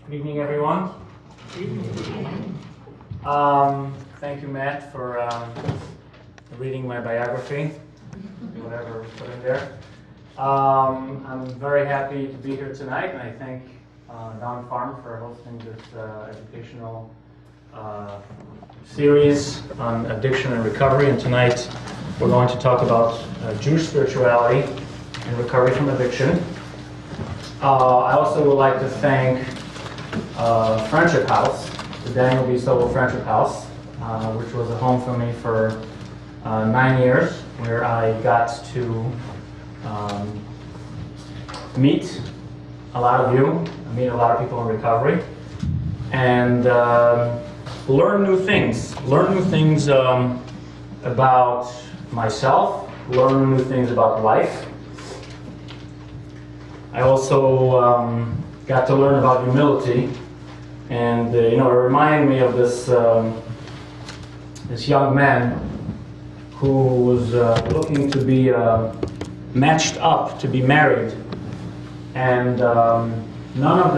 Good evening, everyone. Thank you, Matt, for reading my biography, whatever we put in there. I'm very happy to be here tonight, and I thank Don Farm for hosting this educational series on addiction and recovery. And tonight we're going to talk about Jewish spirituality and recovery from addiction. I also would like to thank Friendship House, the Daniel B. Sobel Friendship House, which was a home for me for 9 years, where I got to meet a lot of you, meet a lot of people in recovery, and learn new things about myself, learn new things about life. I also got to learn about humility, and it reminded me of this young man who was looking to be matched up, to be married, and none of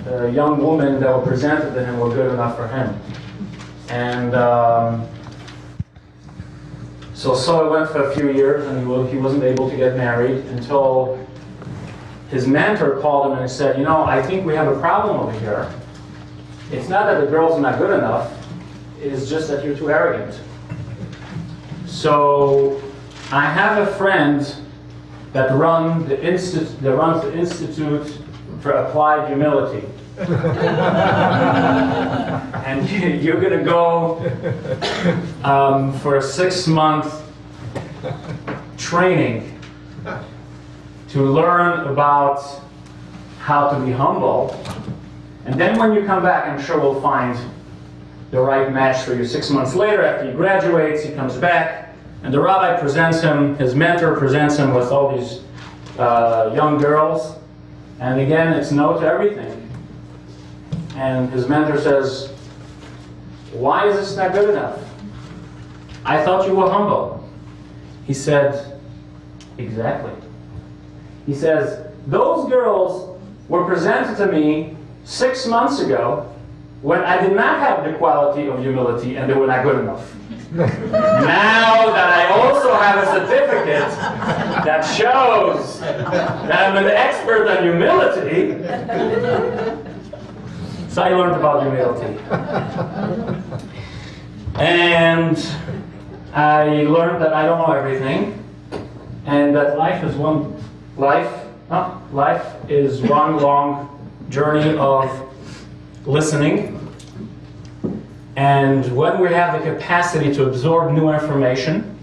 the young women that were presented to him were good enough for him. And so it went for a few years, and he wasn't able to get married until his mentor called him and said, I think we have a problem over here. It's not that the girls are not good enough, it's just that you're too arrogant. So I have a friend that runs the Institute for Applied Humility. And you're going to go for a 6-month training to learn about how to be humble. And then when you come back, I'm sure we'll find the right match for you. 6 months later, after he graduates, he comes back, and the rabbi presents him, his mentor presents him with all these young girls. And again, it's no to everything. And his mentor says, why is this not good enough? I thought you were humble. He said, exactly. He says, those girls were presented to me 6 months ago when I did not have the quality of humility and they were not good enough. Now that I also have a certificate that shows that I'm an expert on humility, so I learned about humility. And I learned that I don't know everything, and that life is one long journey of listening. And when we have the capacity to absorb new information,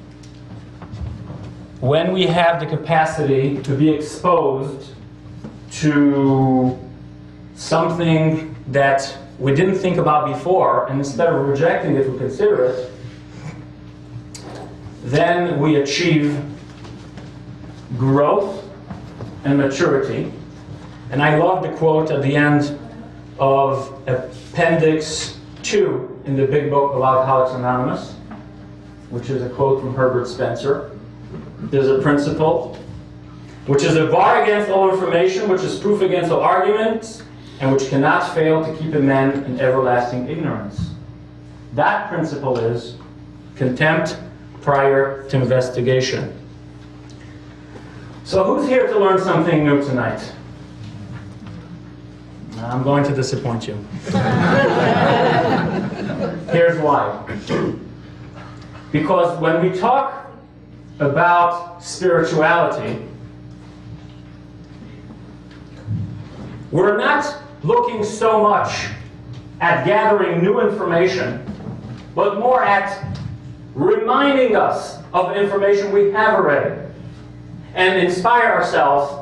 when we have the capacity to be exposed to something that we didn't think about before, and instead of rejecting it, we consider it, then we achieve growth and maturity. And I love the quote at the end of Appendix 2 in the big book of Alcoholics Anonymous, which is a quote from Herbert Spencer. There's a principle, which is a bar against all information, which is proof against all arguments, and which cannot fail to keep a man in everlasting ignorance. That principle is contempt prior to investigation. So who's here to learn something new tonight? I'm going to disappoint you. Here's why. Because when we talk about spirituality, we're not looking so much at gathering new information, but more at reminding us of information we have already, and inspire ourselves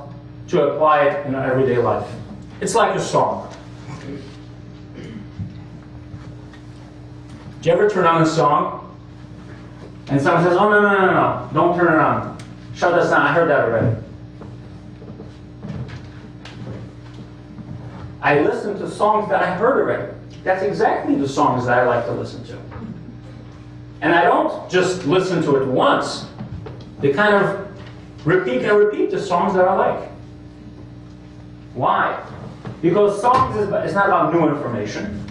to apply it in our everyday life. It's like a song. Do you ever turn on a song and someone says, oh, no, don't turn it on. Shut that down, I heard that already. I listen to songs that I heard already. That's exactly the songs that I like to listen to. And I don't just listen to it once. They kind of repeat and repeat the songs that I like. Why? Because songs it's not about new information.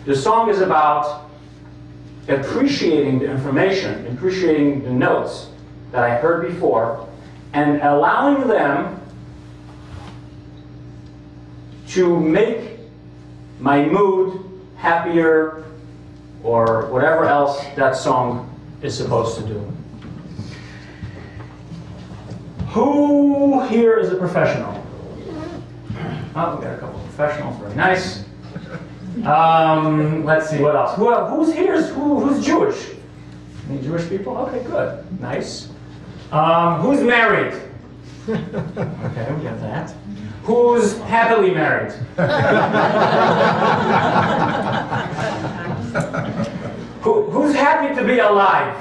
The song is about appreciating the information, appreciating the notes that I heard before, and allowing them to make my mood happier or whatever else that song is supposed to do. Who here is a professional? Oh, we got a couple of professionals, very nice. Let's see, what else? Who's here? Who's Jewish? Any Jewish people? Okay, good. Nice. Who's married? Okay, we got that. Who's happily married? Who's happy to be alive?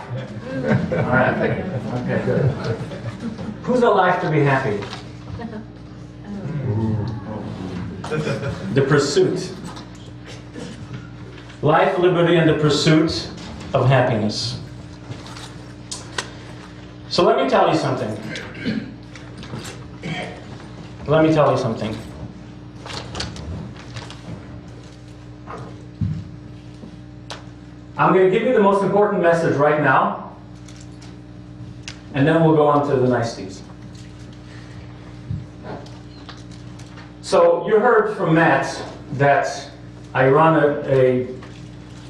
All right. Okay, good. Who's alive to be happy? The pursuit. Life, liberty, and the pursuit of happiness. So let me tell you something. Let me tell you something. I'm going to give you the most important message right now, and then we'll go on to the niceties. So you heard from Matt that I run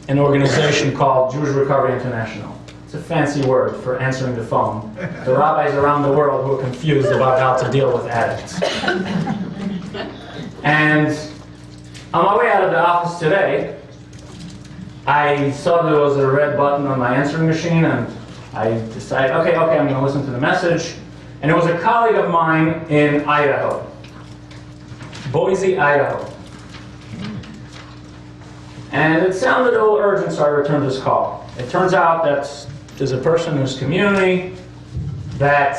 an organization called Jewish Recovery International. It's a fancy word for answering the phone. The rabbis around the world who are confused about how to deal with addicts. And on my way out of the office today, I saw there was a red button on my answering machine, and I decided, okay, I'm going to listen to the message. And it was a colleague of mine in Idaho, Boise, Idaho. And it sounded a little urgent, so I returned this call. It turns out that there's a person in his community that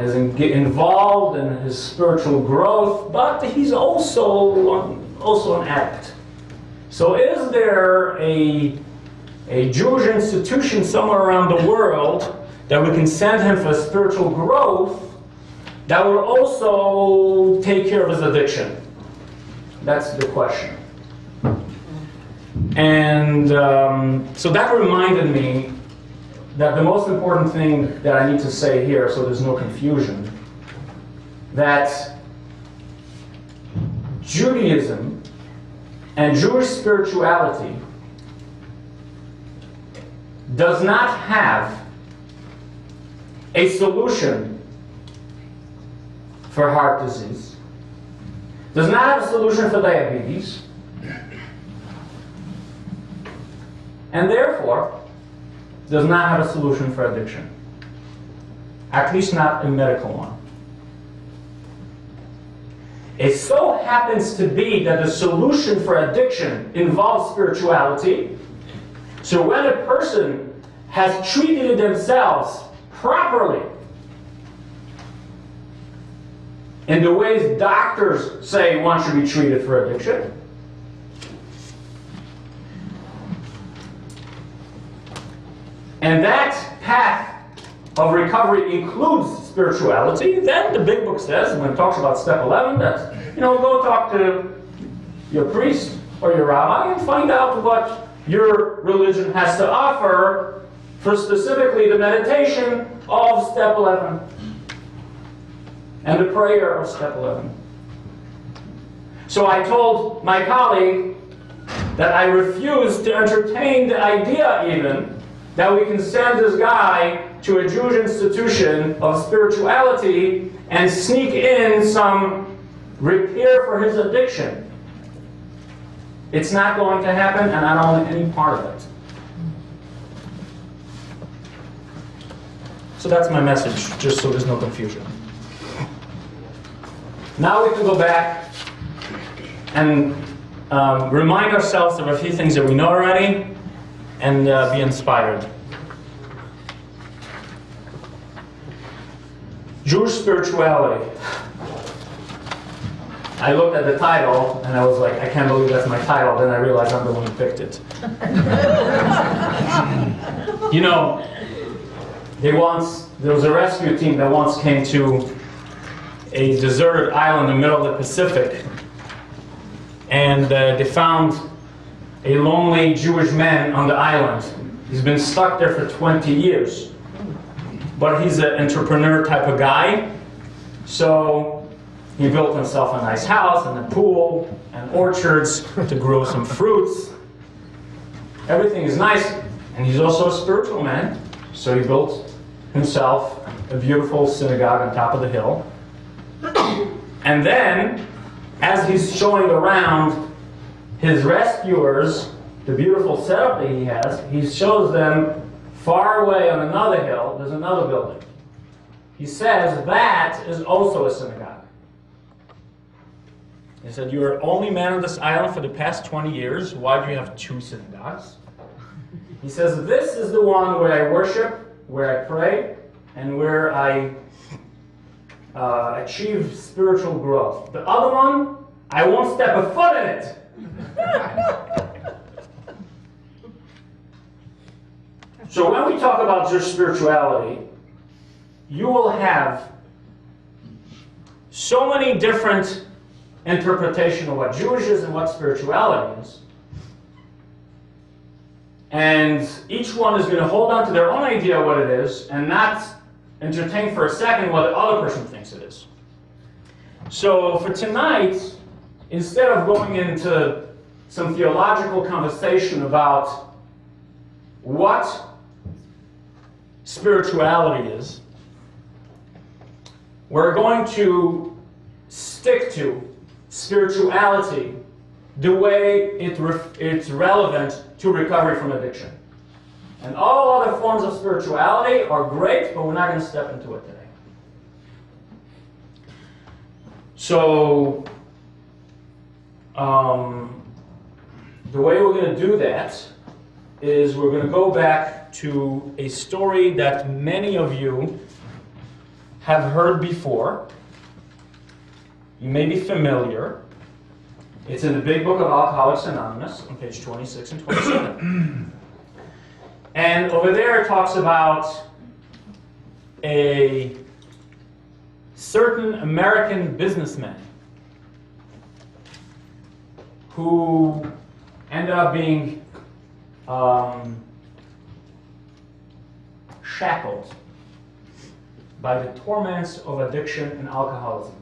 is involved in his spiritual growth, but he's also an addict. So is there a Jewish institution somewhere around the world that we can send him for spiritual growth that will also take care of his addiction? That's the question. And so that reminded me that the most important thing that I need to say here, so there's no confusion, that Judaism and Jewish spirituality does not have a solution for heart disease, does not have a solution for diabetes, and therefore does not have a solution for addiction. At least not a medical one. It so happens to be that the solution for addiction involves spirituality. So when a person has treated themselves properly, in the ways doctors say one should be treated for addiction, and that path of recovery includes spirituality, then the big book says, when it talks about step 11, that, go talk to your priest or your rabbi and find out what your religion has to offer for specifically the meditation of step 11 and the prayer of step 11. So I told my colleague that I refuse to entertain the idea even that we can send this guy to a Jewish institution of spirituality and sneak in some repair for his addiction. It's not going to happen, and I don't want any part of it. So that's my message, just so there's no confusion. Now we can go back and remind ourselves of a few things that we know already, and be inspired. Jewish spirituality. I looked at the title and I was like, I can't believe that's my title. Then I realized I'm the one who picked it. There was a rescue team that once came to a deserted island in the middle of the Pacific, and they found a lonely Jewish man on the island. He's been stuck there for 20 years, but he's an entrepreneur type of guy, so he built himself a nice house and a pool and orchards to grow some fruits. Everything is nice, and he's also a spiritual man, so he built himself a beautiful synagogue on top of the hill. And then, as he's showing around his rescuers the beautiful setup that he has, he shows them far away on another hill, there's another building. He says that is also a synagogue. He said, you're the only man on this island for the past 20 years. Why do you have two synagogues? He says, this is the one where I worship, where I pray, and where I achieve spiritual growth. The other one, I won't step a foot in it. So when we talk about Jewish spirituality, you will have so many different interpretations of what Jewish is and what spirituality is. And each one is going to hold on to their own idea of what it is and not entertain for a second what the other person thinks it is. So for tonight, instead of going into some theological conversation about what spirituality is, we're going to stick to spirituality the way it's relevant to recovery from addiction. And all other forms of spirituality are great, but we're not going to step into it today. So, the way we're going to do that is we're going to go back to a story that many of you have heard before. You may be familiar. It's in the big book of Alcoholics Anonymous on page 26 and 27. And over there it talks about a certain American businessman who ended up being shackled by the torments of addiction and alcoholism.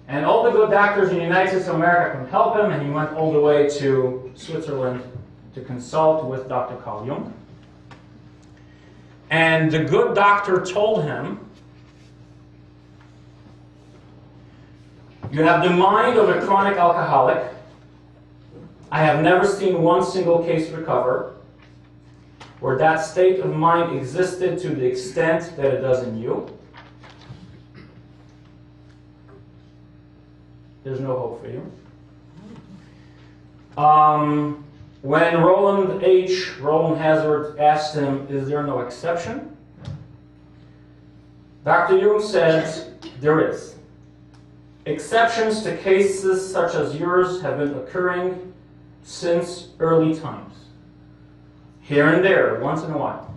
And all the good doctors in the United States of America couldn't help him, and he went all the way to Switzerland to consult with Dr. Carl Jung. And the good doctor told him, you have the mind of a chronic alcoholic. I have never seen one single case recover where that state of mind existed to the extent that it does in you. There's no hope for you. When Roland Hazard asked him, is there no exception? Dr. Jung said, there is. Exceptions to cases such as yours have been occurring since early times. Here and there, once in a while.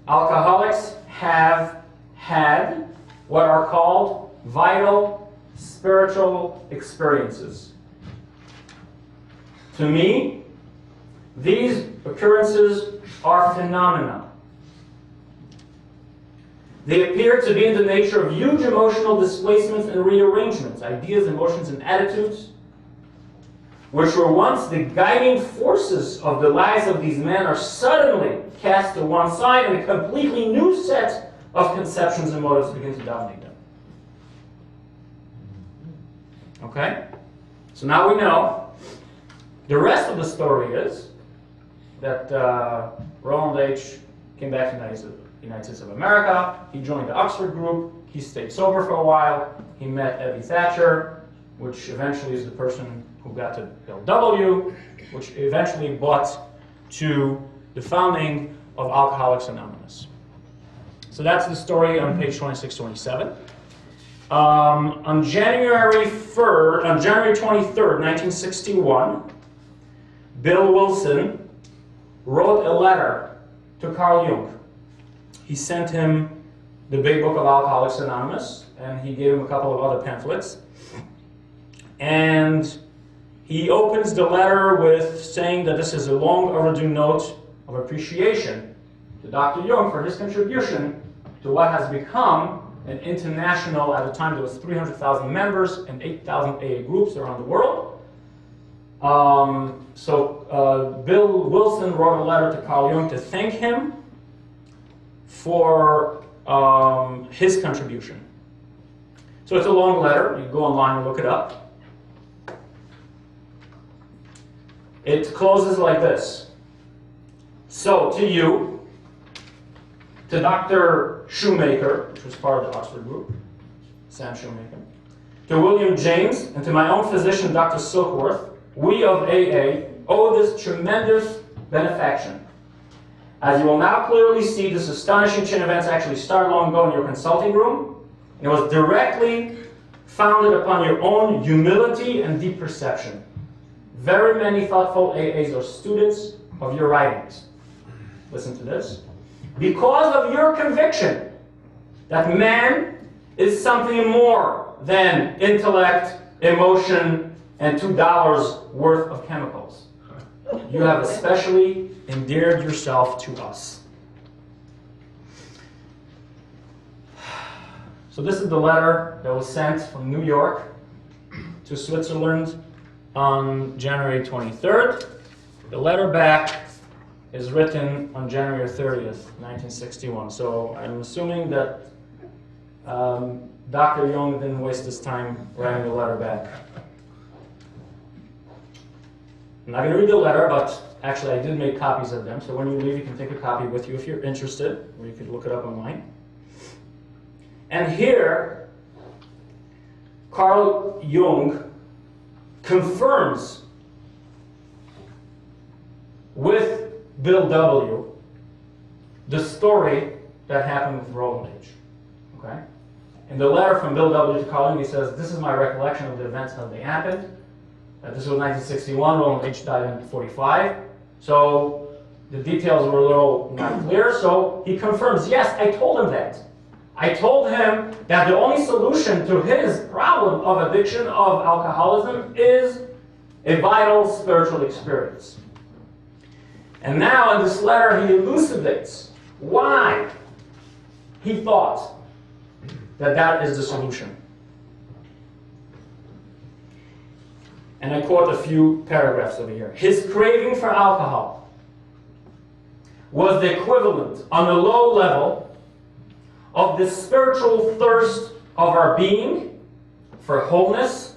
Alcoholics have had what are called vital spiritual experiences. To me, these occurrences are phenomena. They appear to be in the nature of huge emotional displacements and rearrangements, ideas, emotions, and attitudes, which were once the guiding forces of the lives of these men are suddenly cast to one side, and a completely new set of conceptions and motives begin to dominate them. Okay? So now we know. The rest of the story is that Roland H. came back to the United States of America. He joined the Oxford group. He stayed sober for a while. He met Evie Thatcher, which eventually is the person who got to Bill W., which eventually brought to the founding of Alcoholics Anonymous. So that's the story on page 26-27. On January 23rd, 1961, Bill Wilson wrote a letter to Carl Jung. He sent him the Big Book of Alcoholics Anonymous, and he gave him a couple of other pamphlets. And he opens the letter with saying that this is a long overdue note of appreciation to Dr. Jung for his contribution to what has become an international, at the time there was 300,000 members and 8,000 AA groups around the world. Bill Wilson wrote a letter to Carl Jung to thank him for his contribution. So it's a long letter. You go online and look it up. It closes like this. So, to you, to Dr. Shoemaker, which was part of the Oxford group, Sam Shoemaker, to William James, and to my own physician, Dr. Silkworth, we of AA owe this tremendous benefaction. As you will now clearly see, this astonishing chain of events actually started long ago in your consulting room. It was directly founded upon your own humility and deep perception. Very many thoughtful AAs are students of your writings. Listen to this. Because of your conviction that man is something more than intellect, emotion, and $2 worth of chemicals, you have especially endeared yourself to us. So this is the letter that was sent from New York to Switzerland on January 23rd. The letter back is written on January 30th, 1961. So I'm assuming that Dr. Jung didn't waste his time writing the letter back. I'm not going to read the letter, but actually I did make copies of them. So when you leave, you can take a copy with you if you're interested, or you could look it up online. And here, Carl Jung confirms with Bill W. the story that happened with Roland H. Okay? In the letter from Bill W. to Carl Jung, he says, this is my recollection of the events as they happened. This was 1961, Roland H. died in 1945. So the details were a little not clear. So he confirms, yes, I told him that. I told him that the only solution to his problem of addiction, of alcoholism, is a vital spiritual experience. And now in this letter he elucidates why he thought that that is the solution. And I quote a few paragraphs over here. His craving for alcohol was the equivalent on a low level of the spiritual thirst of our being for wholeness,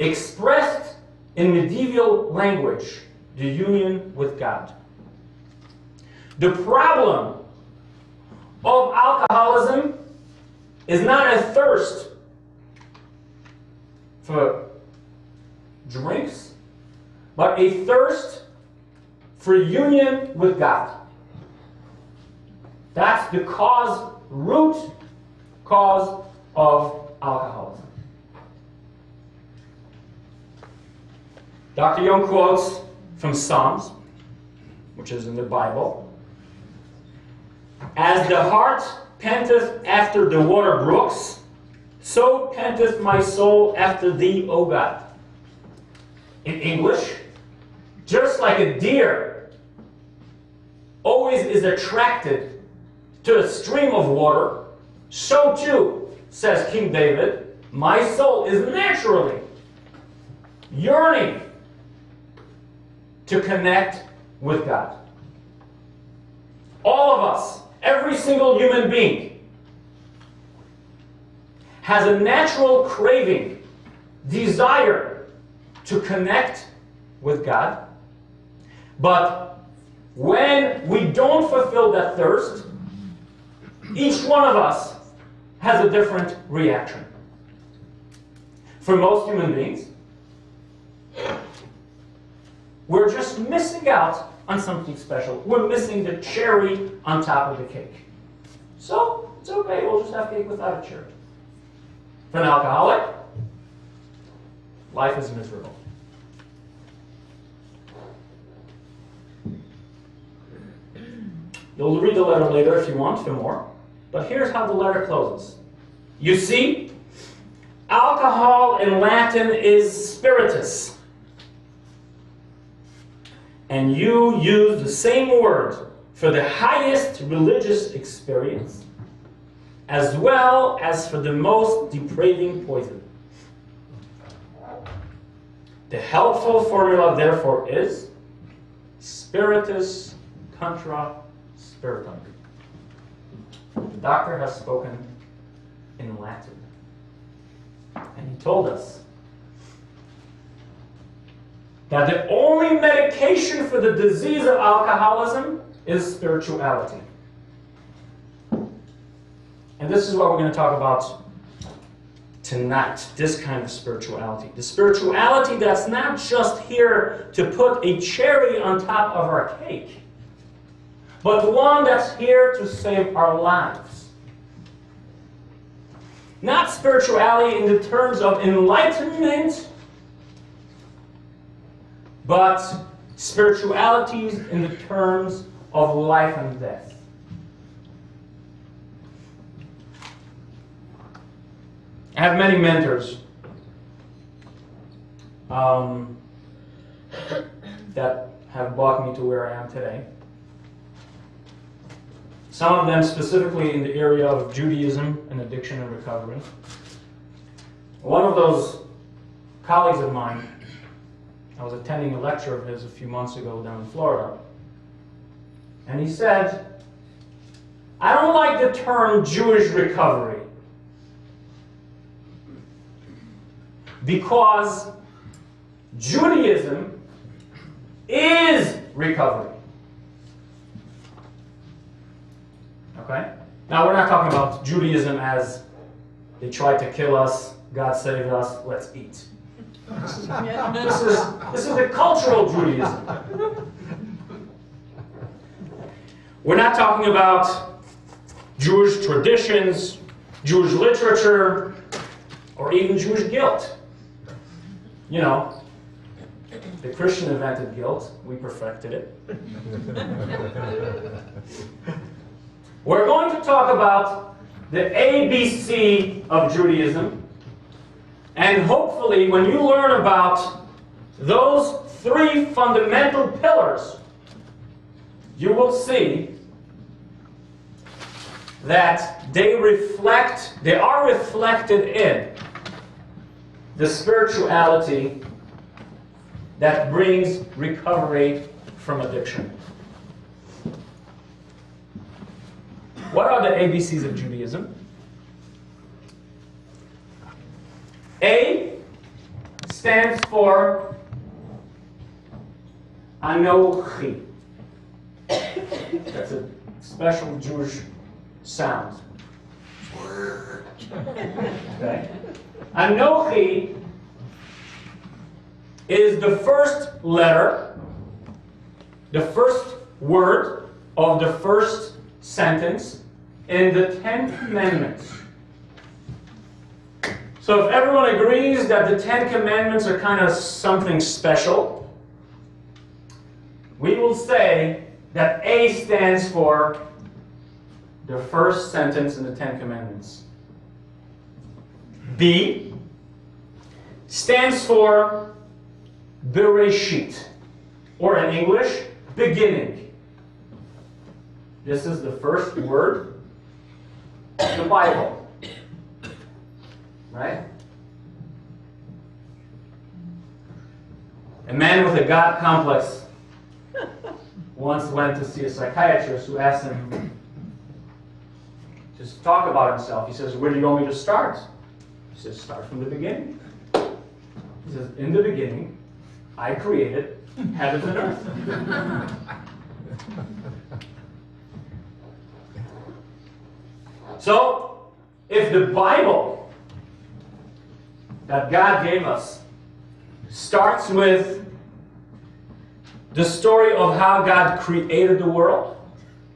expressed in medieval language, the union with God. The problem of alcoholism is not a thirst for drinks, but a thirst for union with God. That's the root cause of alcoholism. Dr. Jung quotes from Psalms, which is in the Bible. As the hart panteth after the water brooks, so panteth my soul after thee, O God. In English, just like a deer always is attracted to a stream of water, so too, says King David, my soul is naturally yearning to connect with God. All of us, every single human being, has a natural craving, desire to connect with God. But when we don't fulfill that thirst, each one of us has a different reaction. For most human beings, we're just missing out on something special. We're missing the cherry on top of the cake. So, it's okay, we'll just have cake without a cherry. For an alcoholic, life is miserable. You'll read the letter later if you want for more. But here's how the letter closes. You see, alcohol in Latin is spiritus. And you use the same word for the highest religious experience, as well as for the most depraving poison. The helpful formula, therefore, is spiritus contra spiritum. The doctor has spoken in Latin. And he told us that the only medication for the disease of alcoholism is spirituality. And this is what we're going to talk about tonight, this kind of spirituality. The spirituality that's not just here to put a cherry on top of our cake, but one that's here to save our lives. Not spirituality in the terms of enlightenment, but spirituality in the terms of life and death. I have many mentors that have brought me to where I am today. Some of them specifically in the area of Judaism and addiction and recovery. One of those colleagues of mine, I was attending a lecture of his a few months ago down in Florida, and he said, I don't like the term Jewish recovery because Judaism is recovery. Okay? Now, we're not talking about Judaism as they tried to kill us, God saved us, let's eat. This is a cultural Judaism. We're not talking about Jewish traditions, Jewish literature, or even Jewish guilt. You know, the Christian invented guilt, we perfected it. We're going to talk about the ABC of Judaism, and hopefully when you learn about those three fundamental pillars, you will see that they are reflected in the spirituality that brings recovery from addiction. What are the ABCs of Judaism? A stands for Anochi. That's a special Jewish sound. Okay. Anochi is the first letter, the first word of the first sentence in the 10 Commandments. So if everyone agrees that the 10 Commandments are kind of something special, we will say that A stands for the first sentence in the 10 Commandments. B stands for Bereshit, or in English, beginning. This is the first word of the Bible. Right? A man with a God complex once went to see a psychiatrist who asked him to talk about himself. He says, where do you want me to start? He says, start from the beginning. He says, in the beginning, I created heaven and earth. So, if the Bible that God gave us starts with the story of how God created the world,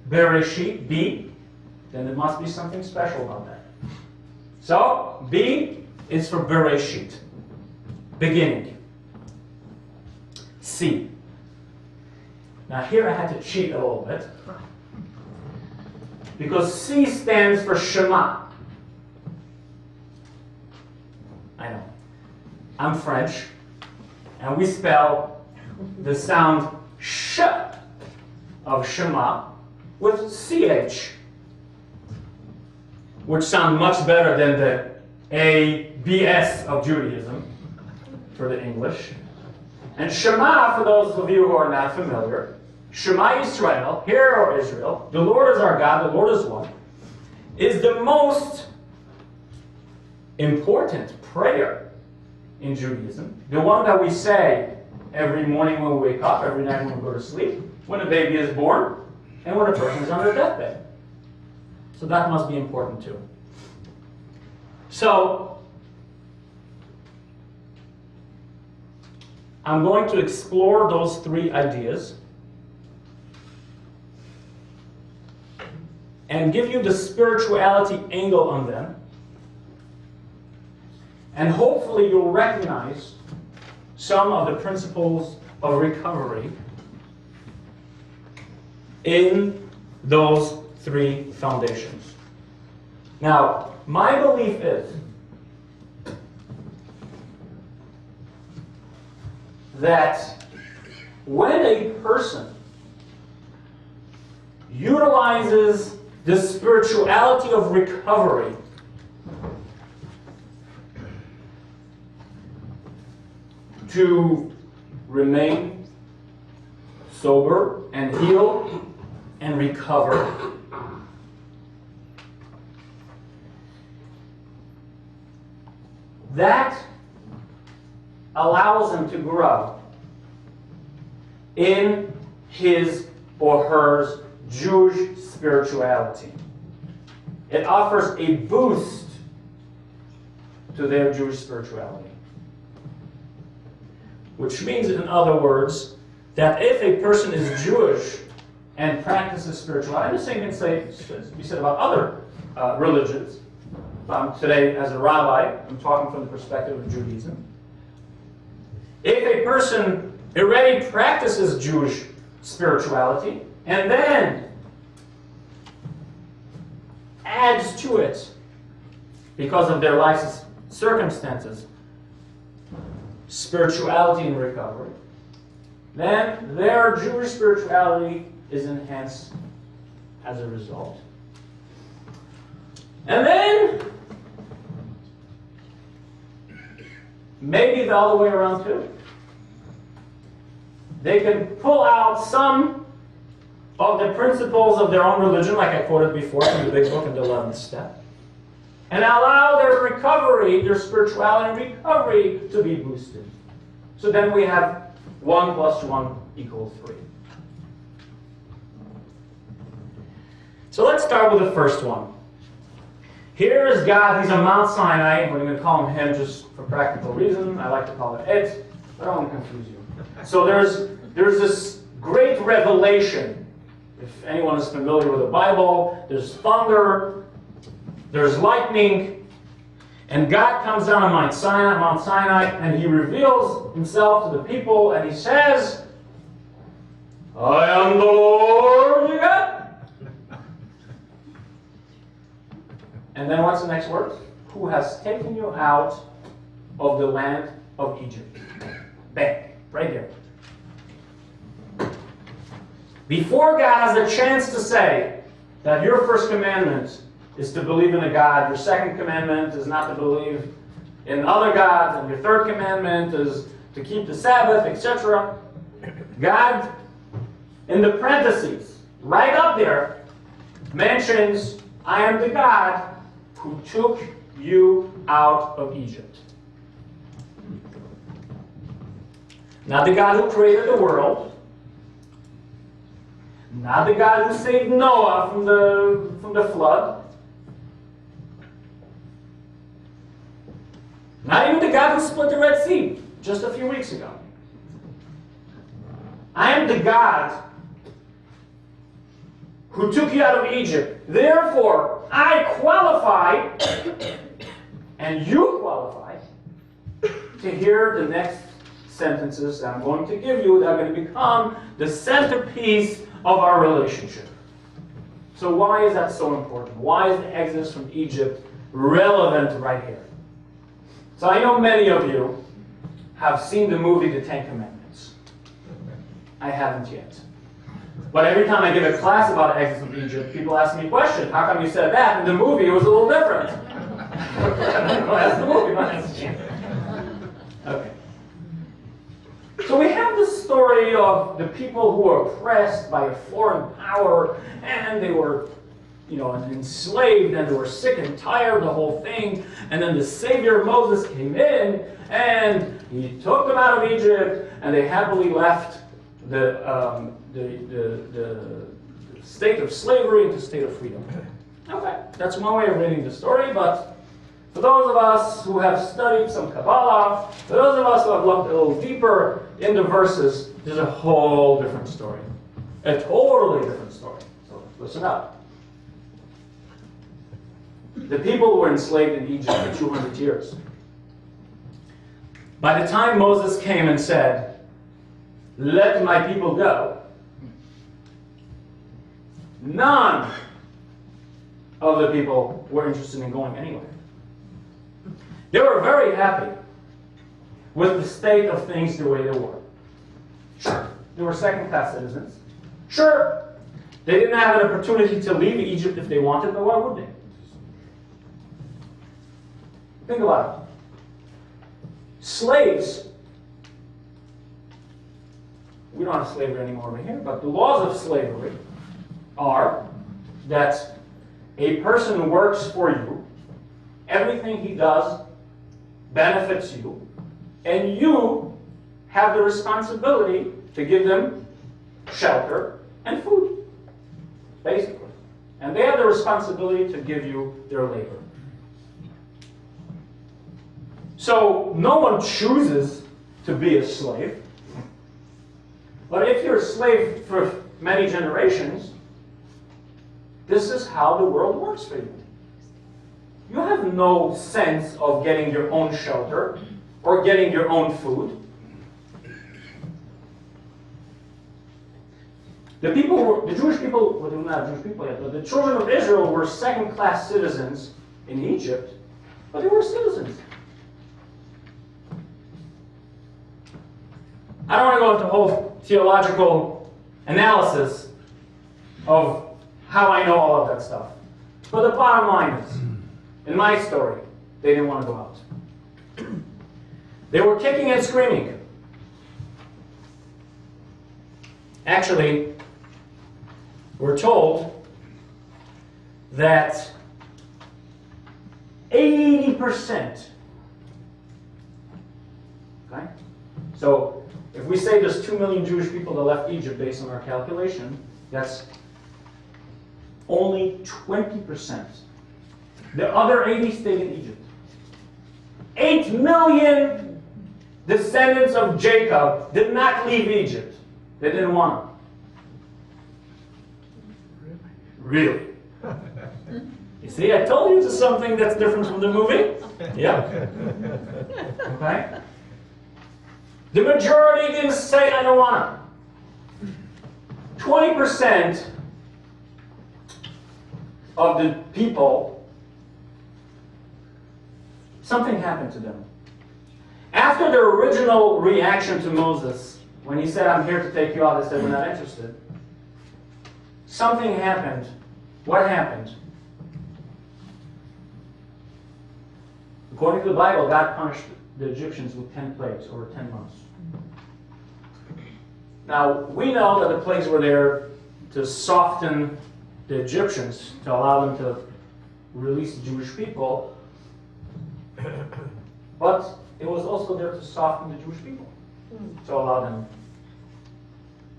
Bereshit, B, then there must be something special about that. So, B is for Bereshit, beginning. C. Now here I had to cheat a little bit, because C stands for Shema. I'm French, and we spell the sound sh of Shema with ch, which sound much better than the ABCs of Judaism for the English. And Shema, for those of you who are not familiar, Shema Yisrael, hear, O Israel, the Lord is our God, the Lord is one, is the most important prayer in Judaism. The one that we say every morning when we wake up, every night when we go to sleep, when a baby is born, and when a person is on their deathbed. So that must be important too. So, I'm going to explore those three ideas and give you the spirituality angle on them. And hopefully you'll recognize some of the principles of recovery in those three foundations. Now, my belief is that when a person utilizes the spirituality of recovery to remain sober and heal and recover, that allows him to grow in his or her Jewish spirituality. It offers a boost to their Jewish spirituality. Which means, in other words, that if a person is Jewish and practices spirituality, the same can be said about other religions. Today, as a rabbi, I'm talking from the perspective of Judaism. If a person already practices Jewish spirituality and then adds to it, because of their life's circumstances, spirituality and recovery, then their Jewish spirituality is enhanced as a result. And then, maybe the other way around too. They can pull out some of the principles of their own religion, like I quoted before from the Big Book and the 11th Step, and allow their recovery, their spirituality and recovery to be boosted. So then we have 1 + 1 = 3. So let's start with the first one. Here is God. He's on Mount Sinai. We're going to call him just for practical reason. I like to call it it, but I don't want to confuse you. So there's this great revelation. If anyone is familiar with the Bible, there's thunder, there's lightning, and God comes down on Mount Sinai, and he reveals himself to the people, and he says, I am the Lord your God. And then what's the next word? Who has taken you out of the land of Egypt. Bang, right there. Before God has a chance to say that your first commandment is to believe in a God, your second commandment is not to believe in other gods, and your third commandment is to keep the Sabbath, etc. God, in the parentheses, right up there, mentions, I am the God who took you out of Egypt. Not the God who created the world. Not the God who saved Noah from the flood. Not even the God who split the Red Sea just a few weeks ago. I am the God who took you out of Egypt. Therefore, I qualify, and you qualify, to hear the next sentences that I'm going to give you that are going to become the centerpiece of our relationship. So why is that so important? Why is the Exodus from Egypt relevant right here? So I know many of you have seen the movie The Ten Commandments? I haven't yet. But every time I give a class about exodus of Egypt, people ask me a question. How come you said that? In the movie, it was a little different. That's the movie, not asking. Okay. So we have this story of the people who were oppressed by a foreign power, and they were, enslaved, and they were sick and tired of the whole thing. And then the Savior Moses came in, and he took them out of Egypt, and they happily left the state of slavery into state of freedom. Okay, that's one way of reading the story, but for those of us who have studied some Kabbalah, for those of us who have looked a little deeper in the verses, there's a whole different story. A totally different story. So listen up. The people were enslaved in Egypt for 200 years. By the time Moses came and said, "Let my people go," none of the people were interested in going anywhere. They were very happy with the state of things the way they were. Sure, they were second-class citizens. Sure, they didn't have an opportunity to leave Egypt if they wanted, but why would they? Think about it. Slaves, we don't have slavery anymore over here, but the laws of slavery are that a person works for you, everything he does benefits you, and you have the responsibility to give them shelter and food, basically. And they have the responsibility to give you their labor. So no one chooses to be a slave. But if you're a slave for many generations, this is how the world works for you. You have no sense of getting your own shelter or getting your own food. The Jewish people, well, they're not Jewish people yet, but the children of Israel were second-class citizens in Egypt, but they were citizens. I don't want to go into a whole theological analysis of how I know all of that stuff. But the bottom line is, in my story, they didn't want to go out. They were kicking and screaming. Actually, we're told that 80%, okay? So if we say there's 2 million Jewish people that left Egypt based on our calculation, that's only 20%. The other 80 stayed in Egypt. 8 million descendants of Jacob did not leave Egypt. They didn't want to. Really? You see, I told you it's something that's different from the movie. Yeah. Okay? The majority didn't say, "I don't want to." 20% of the people, something happened to them. After their original reaction to Moses, when he said, "I'm here to take you out," they said, "We're not interested." Something happened. What happened? According to the Bible, God punished the Egyptians with 10 plagues over 10 months. Now, we know that the plagues were there to soften the Egyptians, to allow them to release the Jewish people. But it was also there to soften the Jewish people, to allow them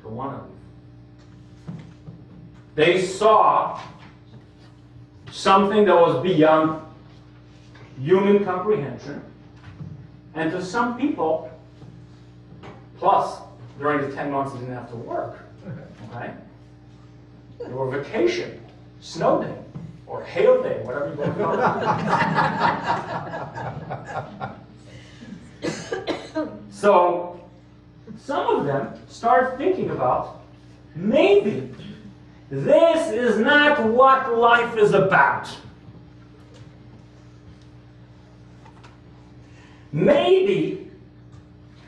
to want to leave. They saw something that was beyond human comprehension. And to some people, plus during the 10 months they didn't have to work, okay? They were vacation, snow day, or hail day, whatever you want to call it. So some of them started thinking about, maybe this is not what life is about. Maybe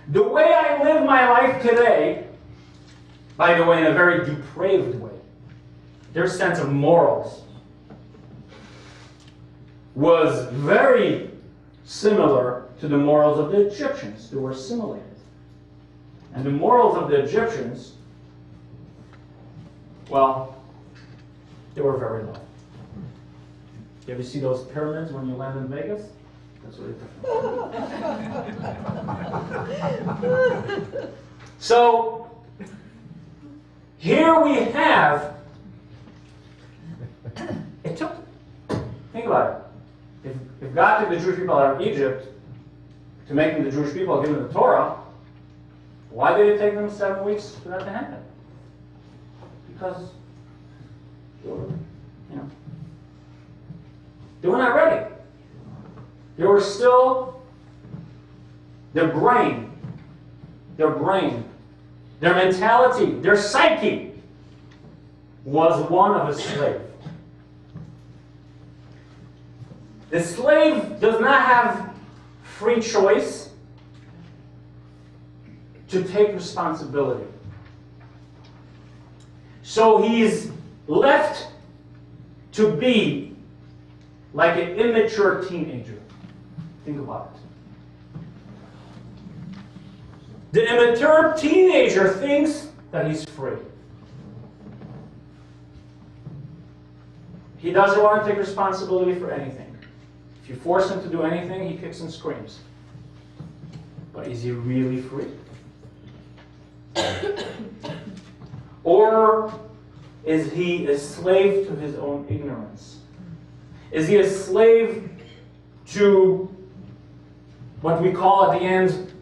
The way I live my life today, by the way, in a very depraved way, their sense of morals was very similar to the morals of the Egyptians. They were assimilated. And the morals of the Egyptians, well, they were very low. You ever see those pyramids when you land in Vegas? That's what it's. So, here we have, it took, think about it. If God took the Jewish people out of Egypt to make them the Jewish people, give them the Torah, why did it take them 7 weeks for that to happen? Because they were, they were not ready. They were still, their brain, their mentality, their psyche was one of a slave. The slave does not have free choice to take responsibility. So he's left to be like an immature teenager. Think about it. The immature teenager thinks that he's free. He doesn't want to take responsibility for anything. If you force him to do anything, he kicks and screams. But is he really free? Or is he a slave to his own ignorance? Is he a slave to what we call at the end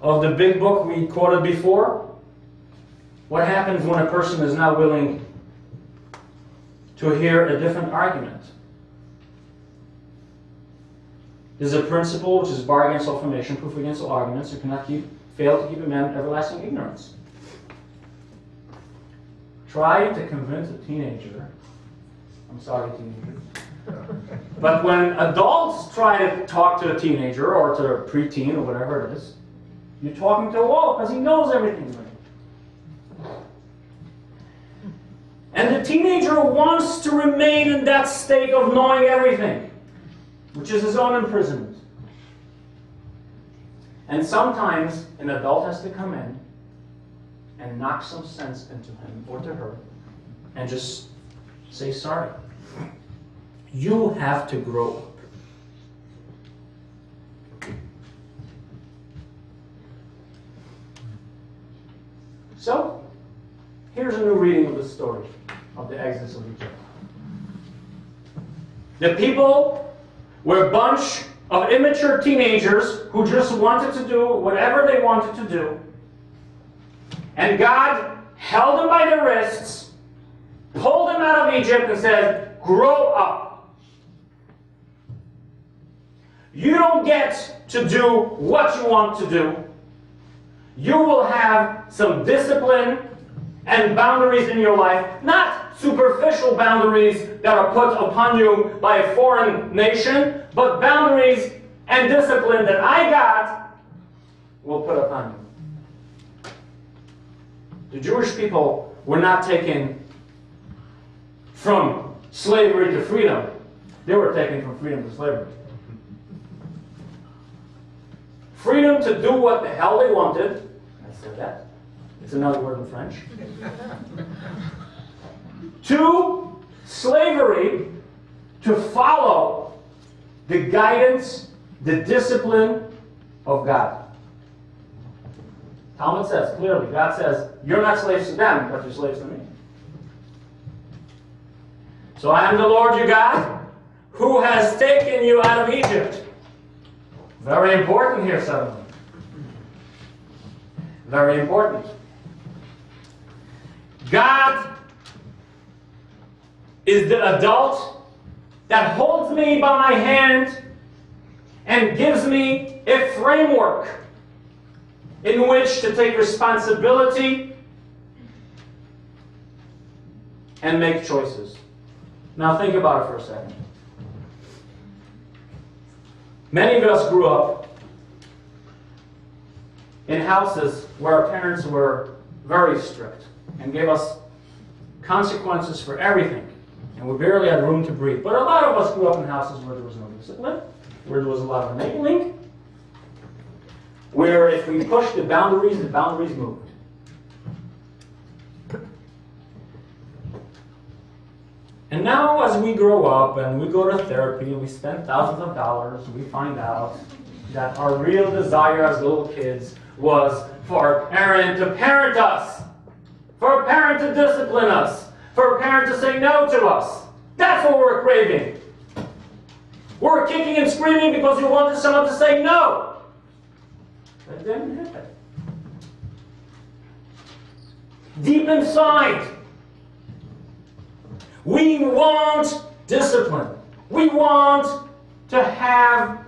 of the big book we quoted before? What happens when a person is not willing to hear a different argument? There's a principle which is bar against all formation, proof against all arguments. You cannot fail to keep a man in everlasting ignorance. Try to convince a teenager. I'm sorry, teenagers. But when adults try to talk to a teenager or to a preteen or whatever it is, you're talking to a wall because he knows everything. And the teenager wants to remain in that state of knowing everything, which is his own imprisonment. And sometimes an adult has to come in and knock some sense into him or to her and just say sorry. You have to grow up. So, here's a new reading of the story of the Exodus of Egypt. The people were a bunch of immature teenagers who just wanted to do whatever they wanted to do. And God held them by the wrists, pulled them out of Egypt and said, grow up. You don't get to do what you want to do. You will have some discipline and boundaries in your life, not superficial boundaries that are put upon you by a foreign nation, but boundaries and discipline that I got will put upon you. The Jewish people were not taken from slavery to freedom. They were taken from freedom to slavery. Freedom to do what the hell they wanted. I said that. It's another word in French. To slavery, to follow the guidance, the discipline of God. Talmud says clearly, God says, you're not slaves to them, but you're slaves to me. So I am the Lord your God, who has taken you out of Egypt. Very important here, suddenly. Very important. God is the adult that holds me by my hand and gives me a framework in which to take responsibility and make choices. Now think about it for a second. Many of us grew up in houses where our parents were very strict and gave us consequences for everything, and we barely had room to breathe. But a lot of us grew up in houses where there was no discipline, where there was a lot of enabling, where if we pushed the boundaries moved. And now as we grow up and we go to therapy and we spend thousands of dollars, we find out that our real desire as little kids was for a parent to parent us, for a parent to discipline us, for a parent to say no to us. That's what we're craving. We're kicking and screaming because we wanted someone to say no. But it didn't happen. Deep inside, we want discipline. We want to have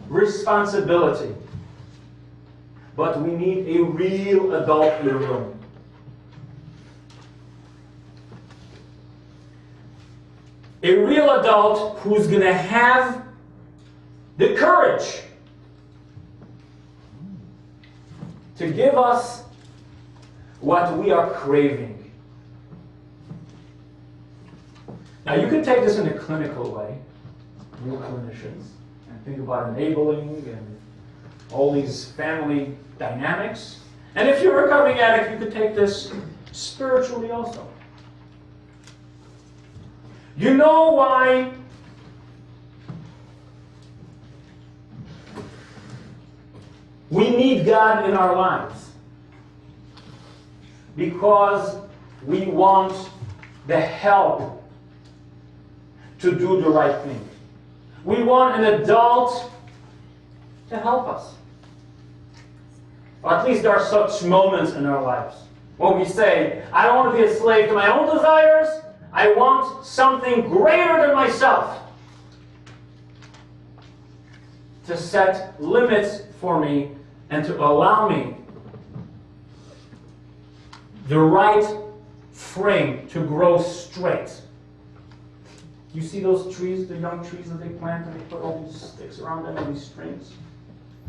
responsibility. But we need a real adult in the room. A real adult who's going to have the courage to give us what we are craving. Now you can take this in a clinical way, real clinicians, and think about enabling and all these family dynamics. And if you're a recovering addict, you could take this spiritually also. You know why we need God in our lives? Because we want the help to do the right thing. We want an adult to help us. Or at least there are such moments in our lives when we say, I don't want to be a slave to my own desires. I want something greater than myself to set limits for me and to allow me the right frame to grow straight. You see those trees, the young trees that they plant, and they put all these sticks around them and these strings?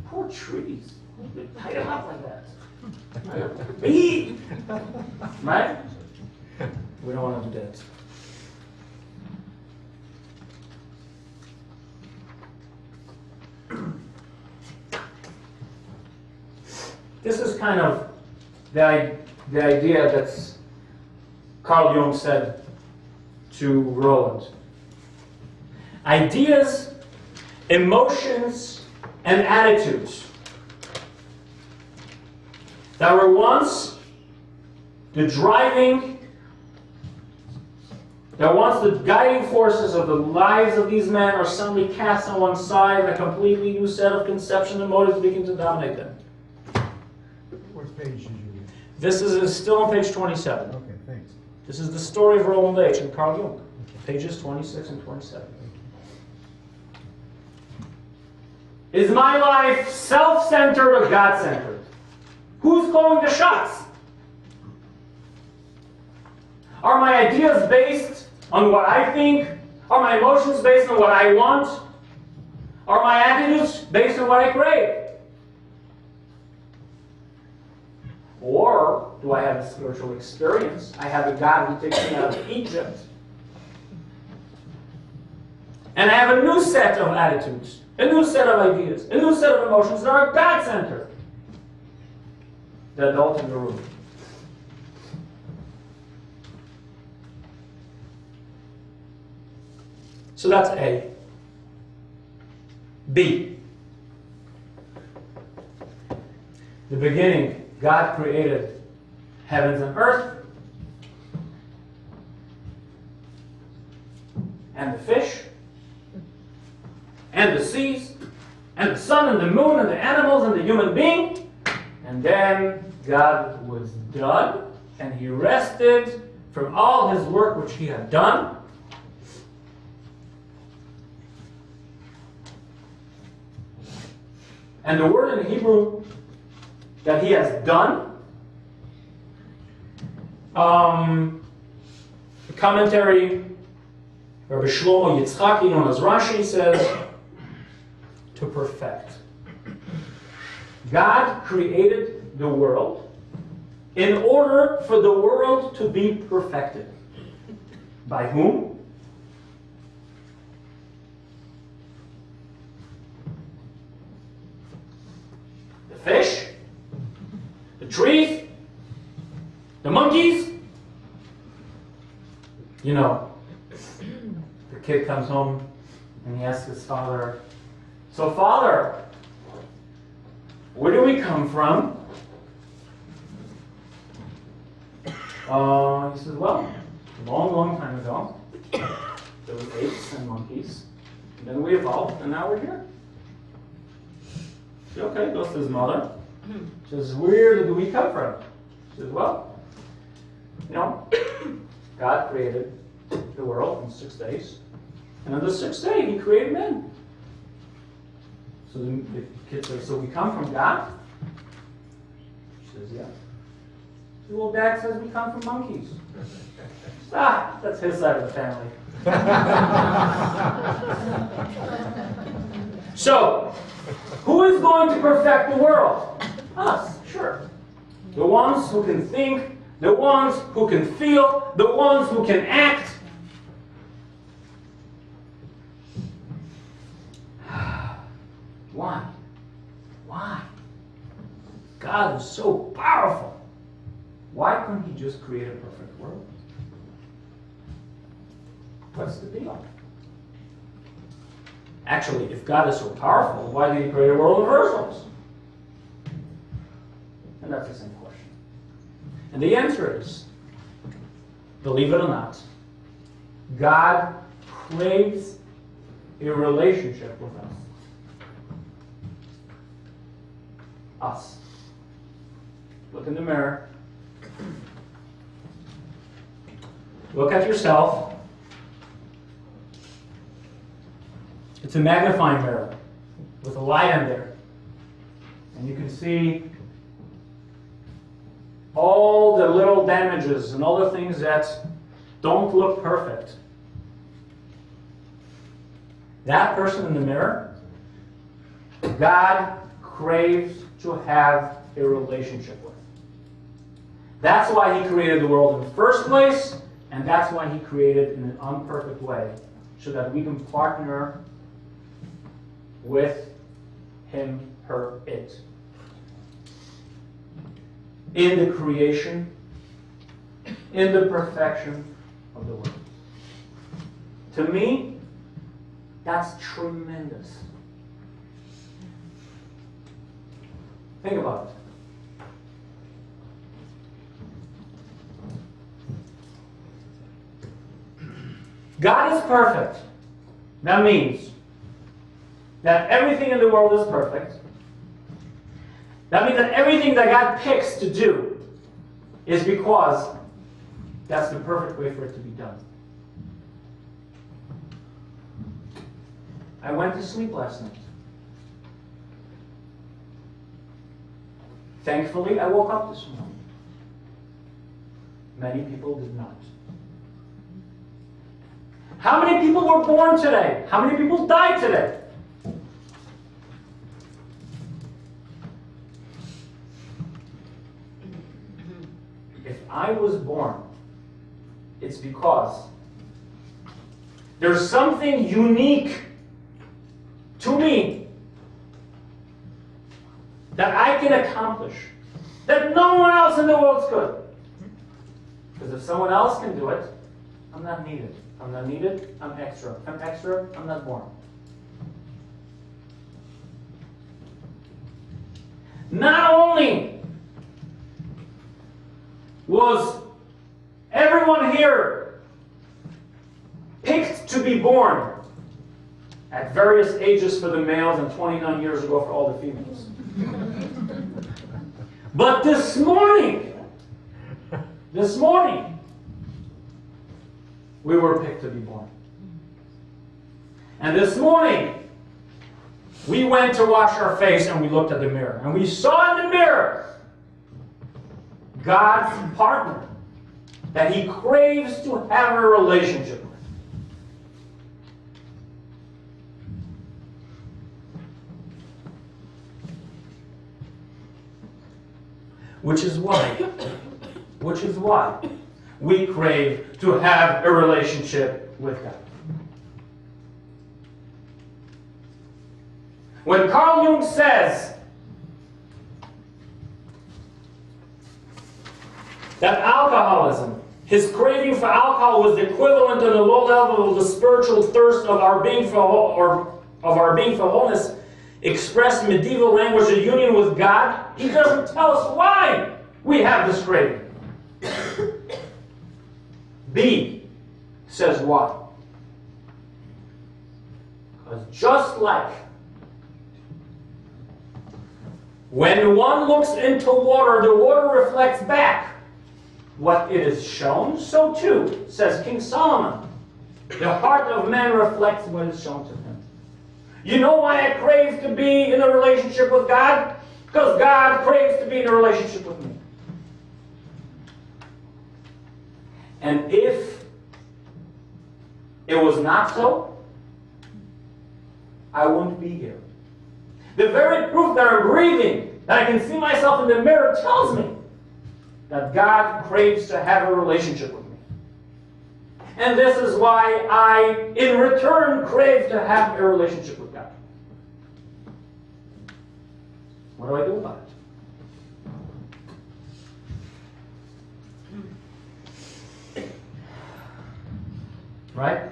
Poor trees. They tie them up like that. Beep! Right? We don't want to do that. This is kind of the idea that Carl Jung said to Roland. Ideas, emotions, and attitudes that were once the guiding forces of the lives of these men are suddenly cast on one side, and a completely new set of conceptions and motives begin to dominate them. What page did you read? This is still on page 27. Okay, thanks. This is the story of Roland H. and Carl Jung, pages 26 and 27. Is my life self-centered or God-centered? Who's calling the shots? Are my ideas based on what I think? Are my emotions based on what I want? Are my attitudes based on what I crave? Or do I have a spiritual experience? I have a God who takes me out of Egypt. And I have a new set of attitudes, a new set of ideas, a new set of emotions that are God-centered. The adult in the room. So that's A. B. The beginning. God created heavens and earth, and the fish, and the seas, and the sun, and the moon, and the animals, and the human being. And then God was done, and He rested from all His work which He had done. And the word in Hebrew that He has done, the commentary, Rabbi Shlomo Yitzchaki, known as Rashi, says, to perfect. God created the world in order for the world to be perfected. By whom? The fish? The trees? The monkeys? You know, the kid comes home and he asks his father, "So Father, where do we come from?" He says, "Well, a long, long time ago, there were apes and monkeys, and then we evolved, and now we're here." He says, "Okay," goes to his mother. She says, "Where did we come from?" She says, "Well, you know, God created the world in 6 days, and on the sixth day, He created man." So the kid says, "So we come from God?" She says, "Yeah." She says, "Well, Dad says we come from monkeys." She says, "That's his side of the family." So, who is going to perfect the world? Us, sure. The ones who can think, the ones who can feel, the ones who can act. Why? Why? God is so powerful. Why couldn't He just create a perfect world? What's the deal? Actually, if God is so powerful, why did He create a world in the first place? And that's the same question. And the answer is, believe it or not, God craves a relationship with us. Us. Look in the mirror. Look at yourself. It's a magnifying mirror with a light in there. And you can see all the little damages and all the things that don't look perfect. That person in the mirror, God craves to have a relationship with. That's why He created the world in the first place, and that's why He created in an imperfect way, so that we can partner with Him, her, it. In the creation, in the perfection of the world. To me, that's tremendous. Think about it. God is perfect. That means that everything in the world is perfect. That means that everything that God picks to do is because that's the perfect way for it to be done. I went to sleep last night. Thankfully, I woke up this morning. Many people did not. How many people were born today? How many people died today? If I was born, it's because there's something unique to me that I can accomplish that no one else in the world could. Because if someone else can do it, I'm not needed. I'm not needed, I'm extra. If I'm extra, I'm not born. Not only was everyone here picked to be born at various ages for the males and 29 years ago for all the females. But this morning, we were picked to be born. And this morning, we went to wash our face and we looked at the mirror. And we saw in the mirror God's partner that He craves to have a relationship with. Which is why we crave to have a relationship with God. When Carl Jung says that alcoholism, his craving for alcohol, was the equivalent on the low level of the spiritual thirst of our being for wholeness, expressed in medieval language of union with God, he doesn't tell us why we have this craving. B says why. Because just like when one looks into water, the water reflects back what it is shown, so too, says King Solomon, the heart of man reflects what is shown to him. You know why I crave to be in a relationship with God? Because God craves to be in a relationship with me. And if it was not so, I wouldn't be here. The very proof that I'm breathing, that I can see myself in the mirror, tells me that God craves to have a relationship with me. And this is why I, in return, crave to have a relationship with God. What do I do about it? Right?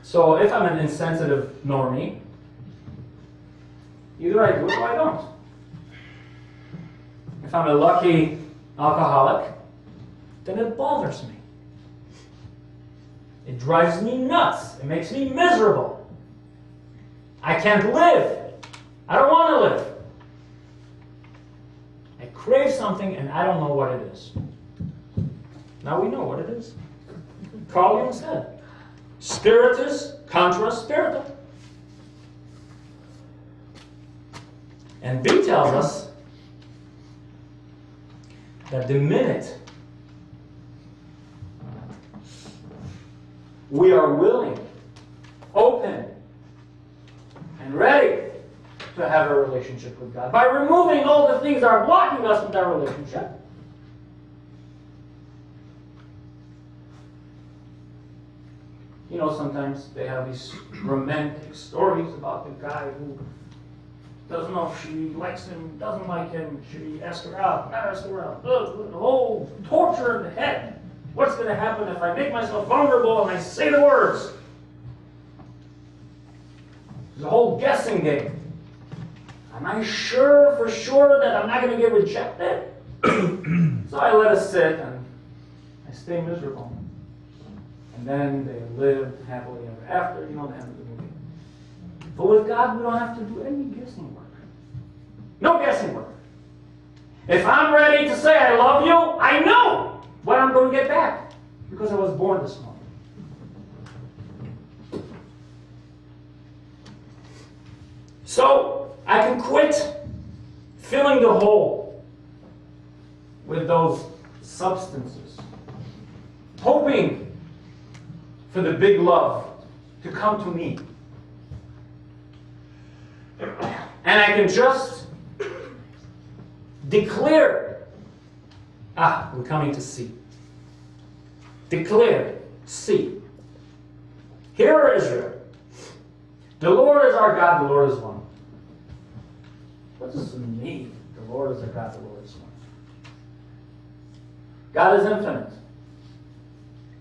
So if I'm an insensitive normie, either I do it or I don't. If I'm a lucky alcoholic, then it bothers me. It drives me nuts. It makes me miserable. I can't live. I don't want to live. I crave something and I don't know what it is. Now we know what it is. Carl Jung said, Spiritus, contra, spiritum. And B tells us that the minute we are willing, open, and ready to have a relationship with God, by removing all the things that are blocking us from that relationship, you know, sometimes they have these romantic stories about the guy who doesn't know if she likes him, doesn't like him, should he ask her out, not ask her out, the whole torture in the head. What's going to happen if I make myself vulnerable and I say the words? It's a whole guessing game. Am I sure for sure that I'm not going to get rejected? So I let it sit and I stay miserable. And then they live happily ever after, you know, the end of the movie. But with God, we don't have to do any guessing work. No guessing work. If I'm ready to say I love you, I know what I'm going to get back because I was born this morning. So I can quit filling the hole with those substances, hoping for the big love to come to me. And I can just declare, we're coming to see. Declare, see. Hear, Israel. The Lord is our God, the Lord is one. What does it mean? The Lord is our God, the Lord is one. God is infinite.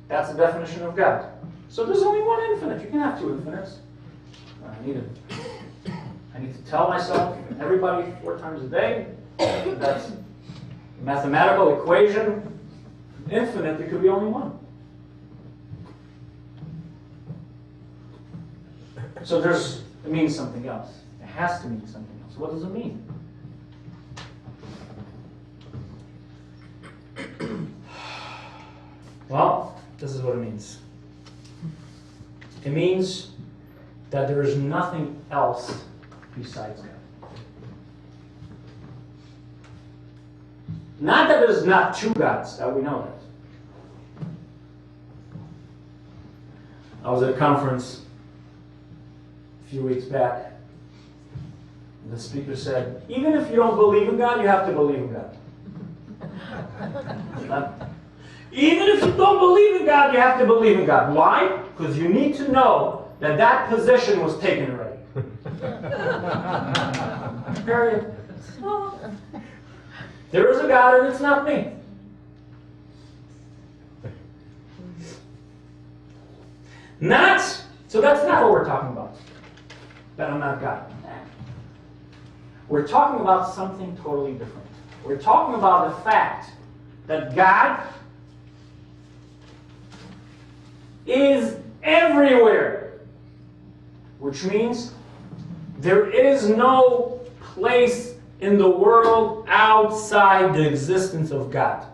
That's the definition of God. So there's only one infinite. You can have two infinites. I need to tell myself, everybody 4 times a day, that's a mathematical equation. Infinite, there could be only one. So it means something else. It has to mean something else. What does it mean? Well, this is what it means. It means that there is nothing else besides God. Not that there's not 2 gods, that we know that. I was at a conference a few weeks back, The speaker said, even if you don't believe in God, you have to believe in God. Even if you don't believe in God, you have to believe in God. Why? Because you need to know that that position was taken already. Period. There is a God and it's not me. So that's not what we're talking about. That I'm not God. We're talking about something totally different. We're talking about the fact that God is everywhere. Which means there is no place in the world outside the existence of God.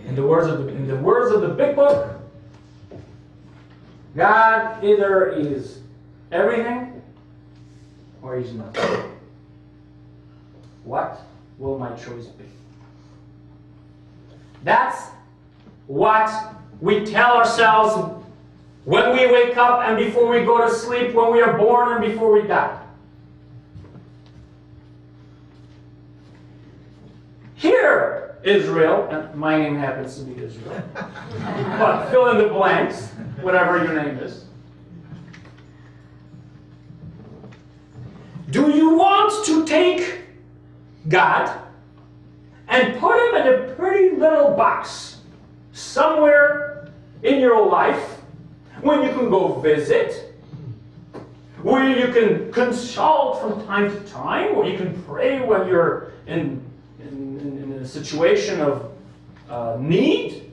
In the words of the big book, God either is everything or he's nothing. What will my choice be? That's what we tell ourselves when we wake up and before we go to sleep, when we are born and before we die. Here, Israel, and my name happens to be Israel, but fill in the blanks, whatever your name is. Do you want to take God and put him in a pretty little box somewhere in your life when you can go visit, where you can consult from time to time, where you can pray when you're in a situation of need?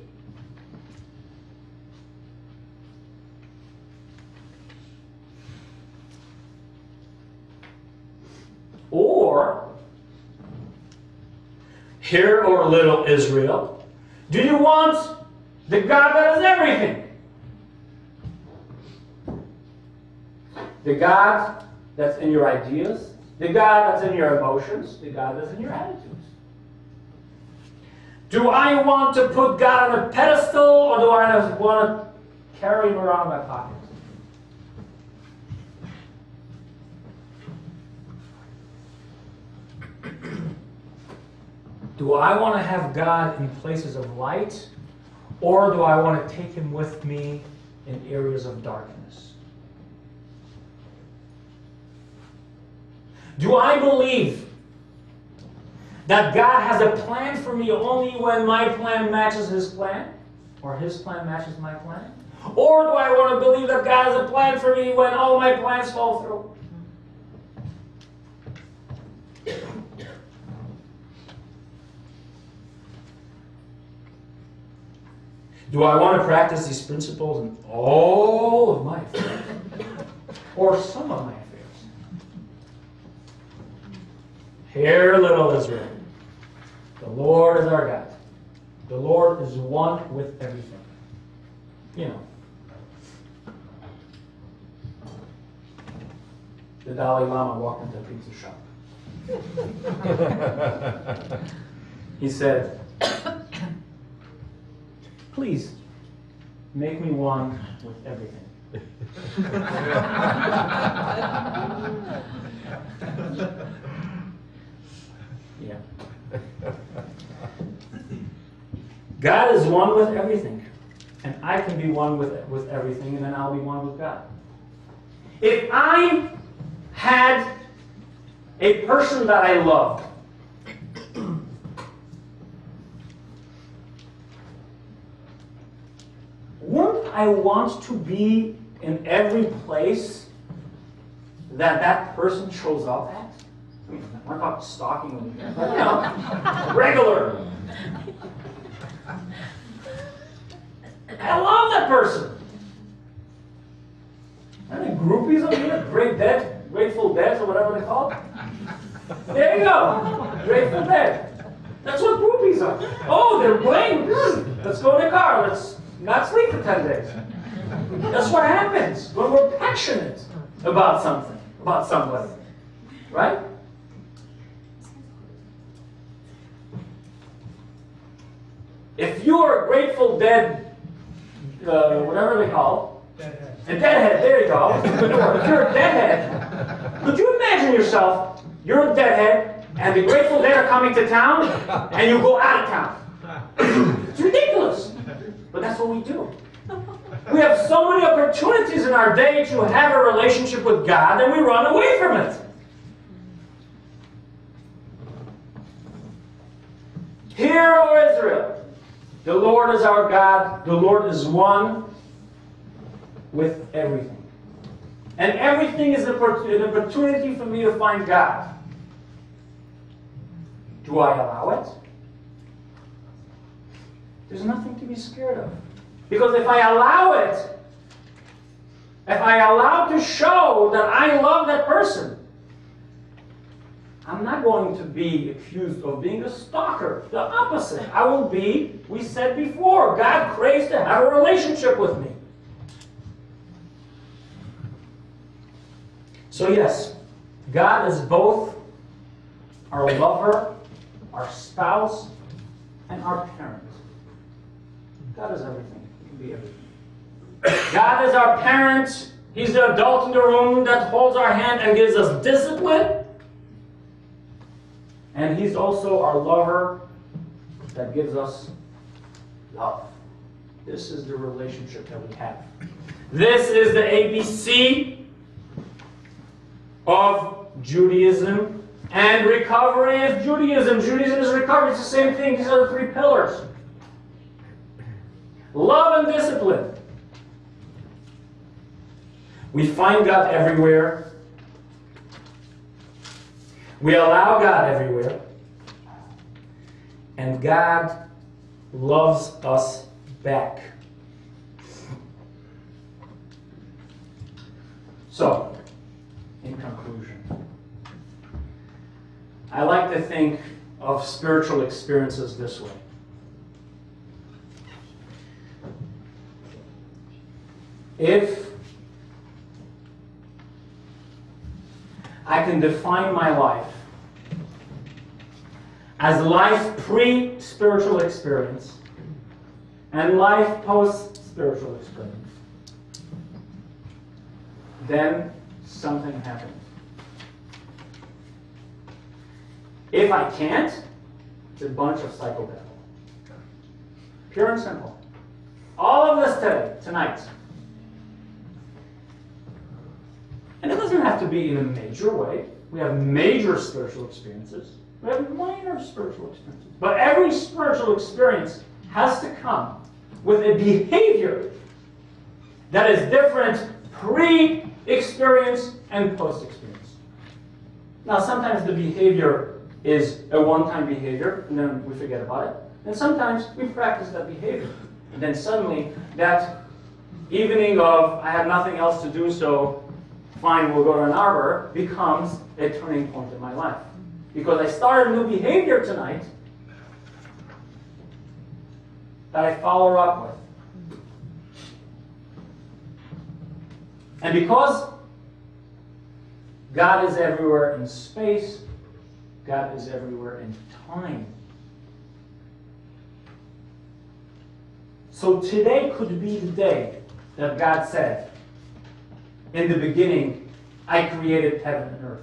Or, here or little Israel, do you want the God that is everything? The God that's in your ideas, the God that's in your emotions, the God that's in your attitudes. Do I want to put God on a pedestal, or do I just want to carry him around in my pocket? Do I want to have God in places of light, or do I want to take him with me in areas of darkness? Do I believe that God has a plan for me only when my plan matches his plan, or his plan matches my plan? Or do I want to believe that God has a plan for me when all my plans fall through? Do I want to practice these principles in all of my affairs? Or some of my affairs? Hear, little Israel. The Lord is our God. The Lord is one with everything. You know. The Dalai Lama walked into a pizza shop. He said, please, make me one with everything. Yeah. God is one with everything. And I can be one with everything, and then I'll be one with God. If I had a person that I loved, wouldn't I want to be in every place that person shows up at? I mean, I'm not about stalking them, but you know, regular. I love that person. Any groupies over here? Grateful Dead, or whatever they call it? There you go. Grateful Dead. That's what groupies are. Oh, they're playing. Let's go in the car. Let's not sleep for 10 days. That's what happens when we're passionate about something, about somebody. Right? If you're a Grateful Dead, whatever they call it, a deadhead, there you go. If you're a deadhead, Could you imagine yourself, you're a deadhead, and the Grateful Dead are coming to town, and you go out of town? It's ridiculous. But that's what we do. We have so many opportunities in our day to have a relationship with God, and we run away from it. Hear, O Israel, the Lord is our God, the Lord is one with everything. And everything is an opportunity for me to find God. Do I allow it? There's nothing to be scared of. Because if I allow it, if I allow to show that I love that person, I'm not going to be accused of being a stalker. The opposite. I will be, we said before, God craves to have a relationship with me. So yes, God is both our lover, our spouse, and our parent. God is everything. He can be everything. God is our parent. He's the adult in the room that holds our hand and gives us discipline. And He's also our lover that gives us love. This is the relationship that we have. This is the ABC of Judaism. And recovery is Judaism. Judaism is recovery. It's the same thing. These are the three pillars. Love and discipline. We find God everywhere. We allow God everywhere. And God loves us back. So, in conclusion, I like to think of spiritual experiences this way. If I can define my life as life pre-spiritual experience and life post-spiritual experience, then something happens. If I can't, it's a bunch of psychopathy. Pure and simple. All of this today, tonight. And it doesn't have to be in a major way. We have major spiritual experiences. We have minor spiritual experiences. But every spiritual experience has to come with a behavior that is different pre-experience and post-experience. Now, sometimes the behavior is a one-time behavior, and then we forget about it. And sometimes we practice that behavior. And then suddenly, that evening of, I have nothing else to do, so fine, we'll go to an arbor, becomes a turning point in my life. Because I started a new behavior tonight that I follow up with. And because God is everywhere in space, God is everywhere in time. So today could be the day that God said, in the beginning, I created heaven and earth.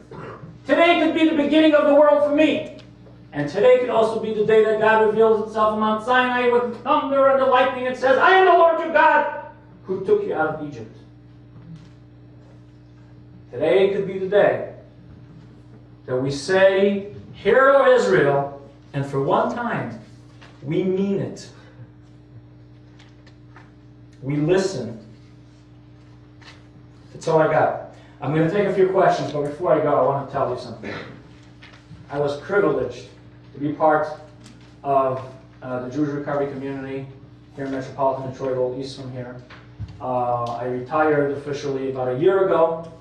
Today could be the beginning of the world for me. And today could also be the day that God reveals Himself on Mount Sinai with thunder and the lightning and says, I am the Lord your God who took you out of Egypt. Today could be the day that we say, Hear, O Israel, and for one time, we mean it. We listen. That's all I got. I'm going to take a few questions, but before I go, I want to tell you something. I was privileged to be part of the Jewish recovery community here in metropolitan Detroit, a little east from here. I retired officially about a year ago,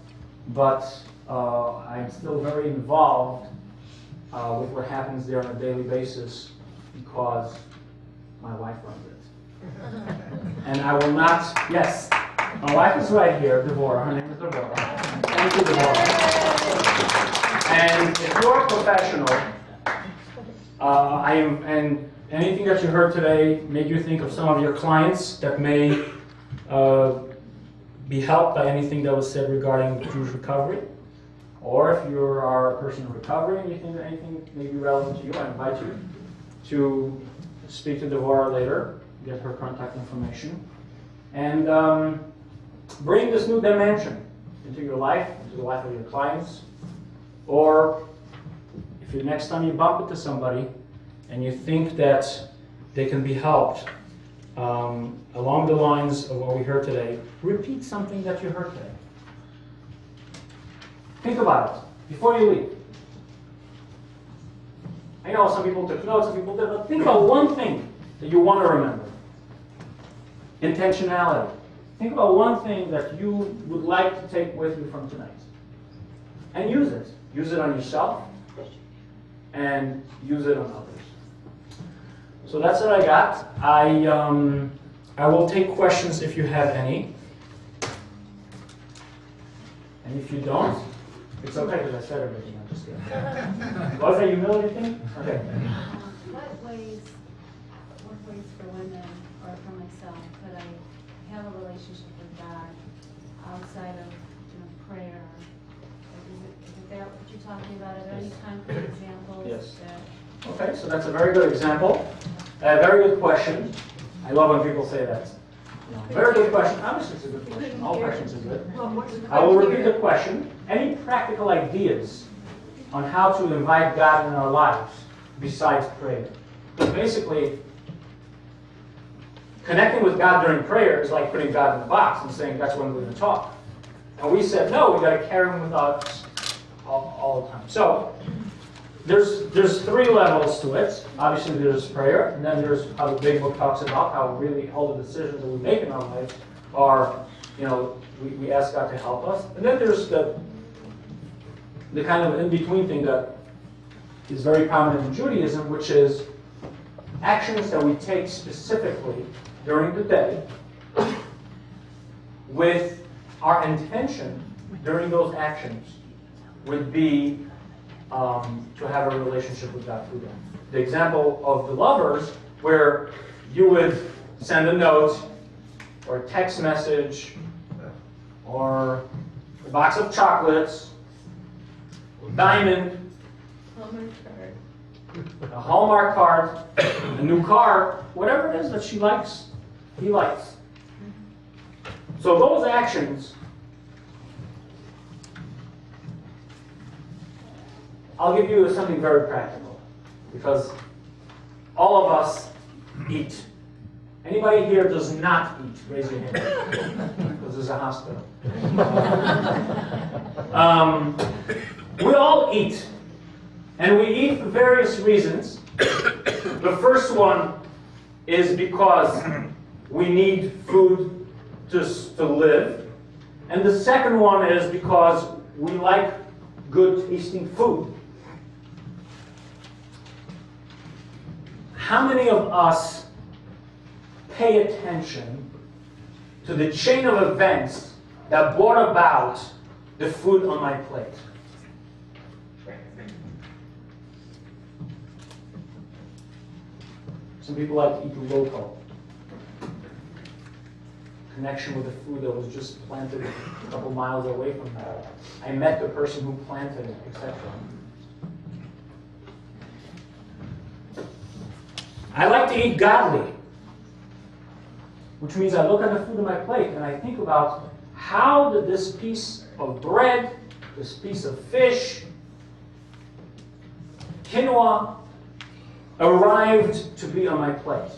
but I'm still very involved with what happens there on a daily basis because my wife runs it. And I will not, yes, my wife is right here, Devorah. Her name is Devorah. Thank you, Devorah. And if you're a professional, and anything that you heard today made you think of some of your clients that may be helped by anything that was said regarding Jewish recovery, Or if you are a person in recovery and you think that anything may be relevant to you, I invite you to speak to Devorah later, get her contact information, and bring this new dimension into your life, into the life of your clients. Or if you next time you bump into somebody and you think that they can be helped along the lines of what we heard today, repeat something that you heard today. Think about it before you leave. I know some people took notes, some people did, but think about one thing that you want to remember. Intentionality. Think about one thing that you would like to take with you from tonight. And use it. Use it on yourself and use it on others. So that's what I got. I will take questions if you have any. And if you don't, it's okay because I said everything. I'm just kidding. Was that humility thing? Okay. What ways for women or for myself could I have a relationship with God outside of prayer? Is it that what you're talking about? Are there any concrete examples? Yes. That... Okay, so that's a very good example. A very good question. I love when people say that. Very good question. Obviously, it's a good question. All questions are good. I will repeat the question. Any practical ideas on how to invite God in our lives besides prayer? Because basically, connecting with God during prayer is like putting God in a box and saying that's when we're going to talk. And we said, no, we got to carry him with us all the time. So, there's three levels to it. Obviously, there's prayer, and then there's how the big book talks about how really all the decisions that we make in our lives are, we ask God to help us. And then there's the kind of in-between thing that is very prominent in Judaism, which is actions that we take specifically during the day with our intention during those actions would be to have a relationship with God through them. The example of the lovers, where you would send a note or a text message or a box of chocolates, diamond, a Hallmark card, a new car, whatever it is that she likes, he likes. So those actions, I'll give you something very practical, because all of us eat. Anybody here does not eat? Raise your hand, because there's a hospital. We all eat, and we eat for various reasons. The first one is because we need food to live, and the second one is because we like good tasting food. How many of us pay attention to the chain of events that brought about the food on my plate? Some people like to eat local. Connection with the food that was just planted a couple miles away from them. I met the person who planted it, etc. I like to eat godly, which means I look at the food on my plate and I think about how did this piece of bread, this piece of fish, quinoa, arrived to be on my plate?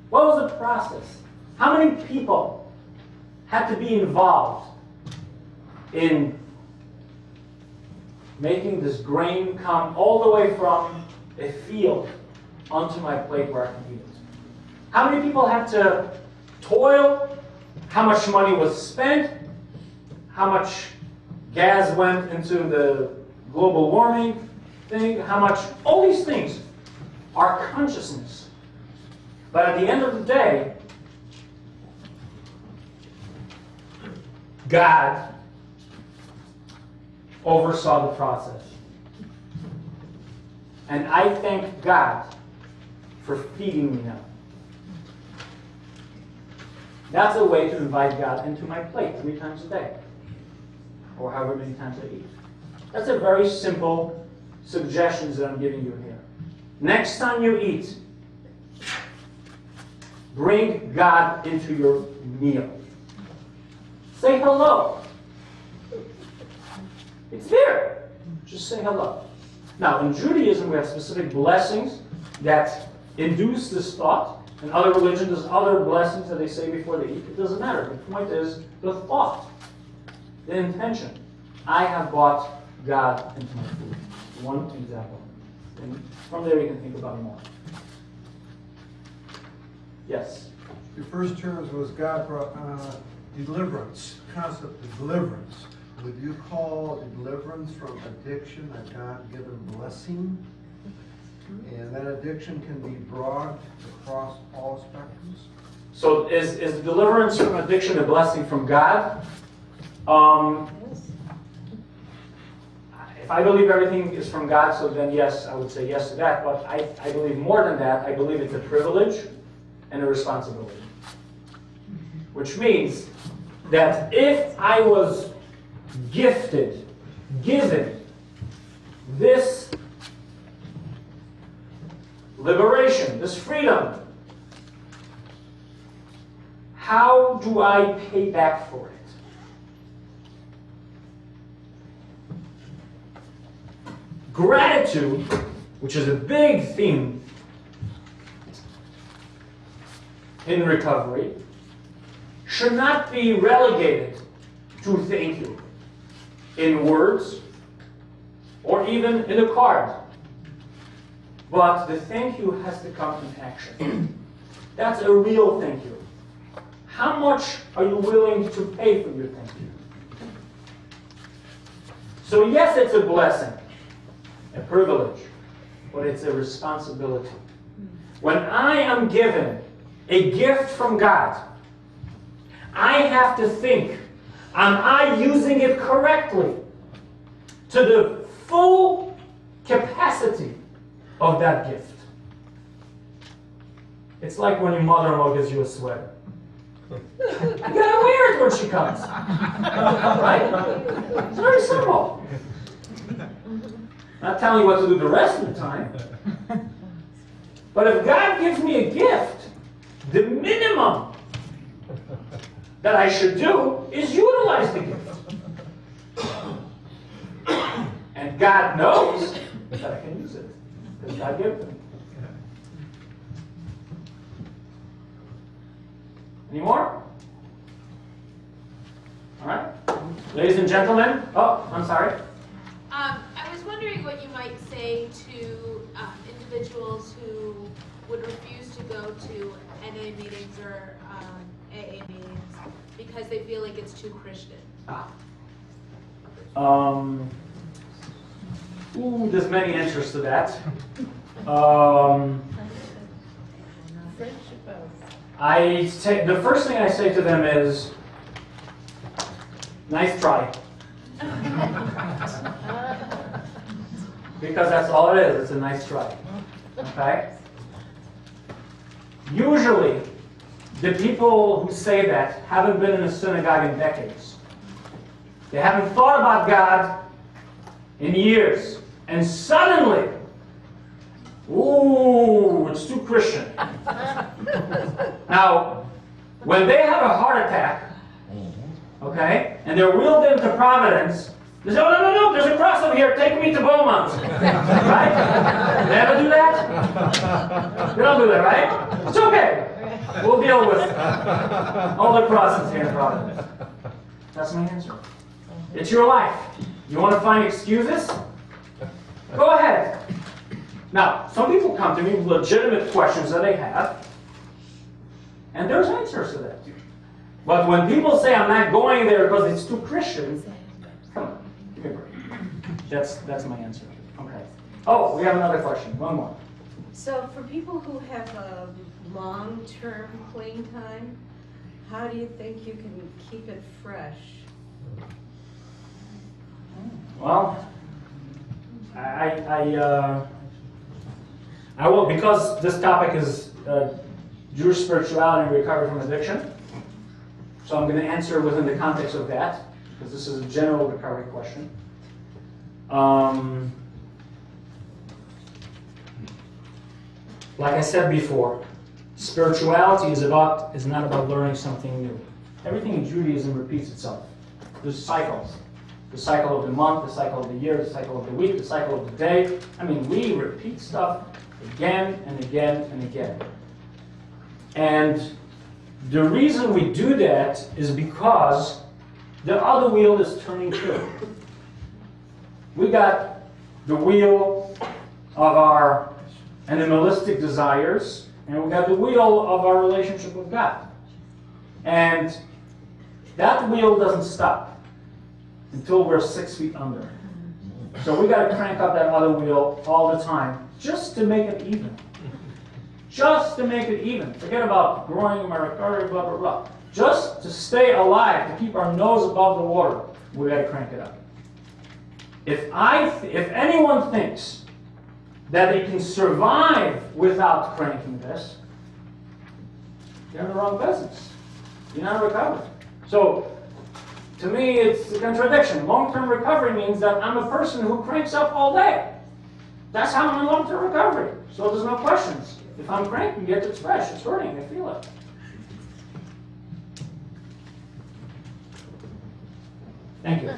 What was the process? How many people had to be involved in making this grain come all the way from a field onto my plate where I can eat it? How many people had to toil? How much money was spent? How much gas went into the global warming thing? How much? All these things are consciousness. But at the end of the day, God oversaw the process. And I thank God for feeding me now. That's a way to invite God into my plate 3 times a day, or however many times I eat. That's a very simple suggestions that I'm giving you here. Next time you eat, bring God into your meal. Say hello. It's there. Just say hello. Now, in Judaism, we have specific blessings that induce this thought. In other religions, there's other blessings that they say before they eat. It doesn't matter. The point is the thought, the intention. I have brought God into my food. One example. And from there, you can think about more. Yes? Your first terms was God brought deliverance, concept of deliverance. Would you call deliverance from addiction a God-given blessing? And that addiction can be broad across all spectrums? So is deliverance from addiction a blessing from God? If I believe everything is from God, so then yes, I would say yes to that. But I believe more than that. I believe it's a privilege and a responsibility. Which means that if I was gifted, given this liberation, this freedom, how do I pay back for it? Gratitude, which is a big theme in recovery, should not be relegated to thank you in words or even in a card. But the thank you has to come in action. That's a real thank you. How much are you willing to pay for your thank you? So yes, it's a blessing, a privilege, but it's a responsibility. When I am given a gift from God, I have to think, am I using it correctly to the full capacity of that gift? It's like when your mother-in-law gives you a sweater. You gotta wear it when she comes. Right? It's very simple. Not telling you what to do the rest of the time. But if God gives me a gift, the minimum that I should do is utilize the gift. And God knows that I can use it, because God gave it to me. Any more? All right. Ladies and gentlemen. Oh, I'm sorry. I was wondering what you might say to individuals who would refuse to go to NA meetings or AA meetings because they feel like it's too Christian. There's many answers to that. The first thing I say to them is, nice try. Because that's all it is, it's a nice try. Okay? Usually, the people who say that haven't been in a synagogue in decades. They haven't thought about God in years. And suddenly, it's too Christian. Now, when they have a heart attack, okay, and they're wheeled into Providence, they say, oh, no, there's a cross over here, take me to Beaumont. Right? They ever do that? They don't do that, right? It's okay. We'll deal with all the crosses here in Providence. That's my answer. It's your life. You want to find excuses? Go ahead. Now, some people come to me with legitimate questions that they have, and there's answers to that. But when people say, I'm not going there because it's too Christian, come on, give me a break. That's my answer. Okay. Oh, we have another question. One more. So for people who have a long-term clean time, how do you think you can keep it fresh? Well, I will, because this topic is Jewish spirituality and recovery from addiction. So I'm going to answer within the context of that, because this is a general recovery question. Like I said before, spirituality is not about learning something new. Everything in Judaism repeats itself. There's cycles. The cycle of the month, the cycle of the year, the cycle of the week, the cycle of the day. I mean, we repeat stuff again and again and again. And the reason we do that is because the other wheel is turning too. We got the wheel of our animalistic desires, and we got the wheel of our relationship with God. And that wheel doesn't stop until we're 6 feet under. So we got to crank up that other wheel all the time just to make it even. Just to make it even. Forget about growing my recovery, blah, blah, blah. Just to stay alive, to keep our nose above the water, we got to crank it up. If anyone thinks that they can survive without cranking this, you're in the wrong business. You're not recovering. So, to me, it's a contradiction. Long-term recovery means that I'm a person who cranks up all day. That's how I'm in long-term recovery. So there's no questions. If I'm cranking it, it's fresh, it's hurting, I feel it. Thank you.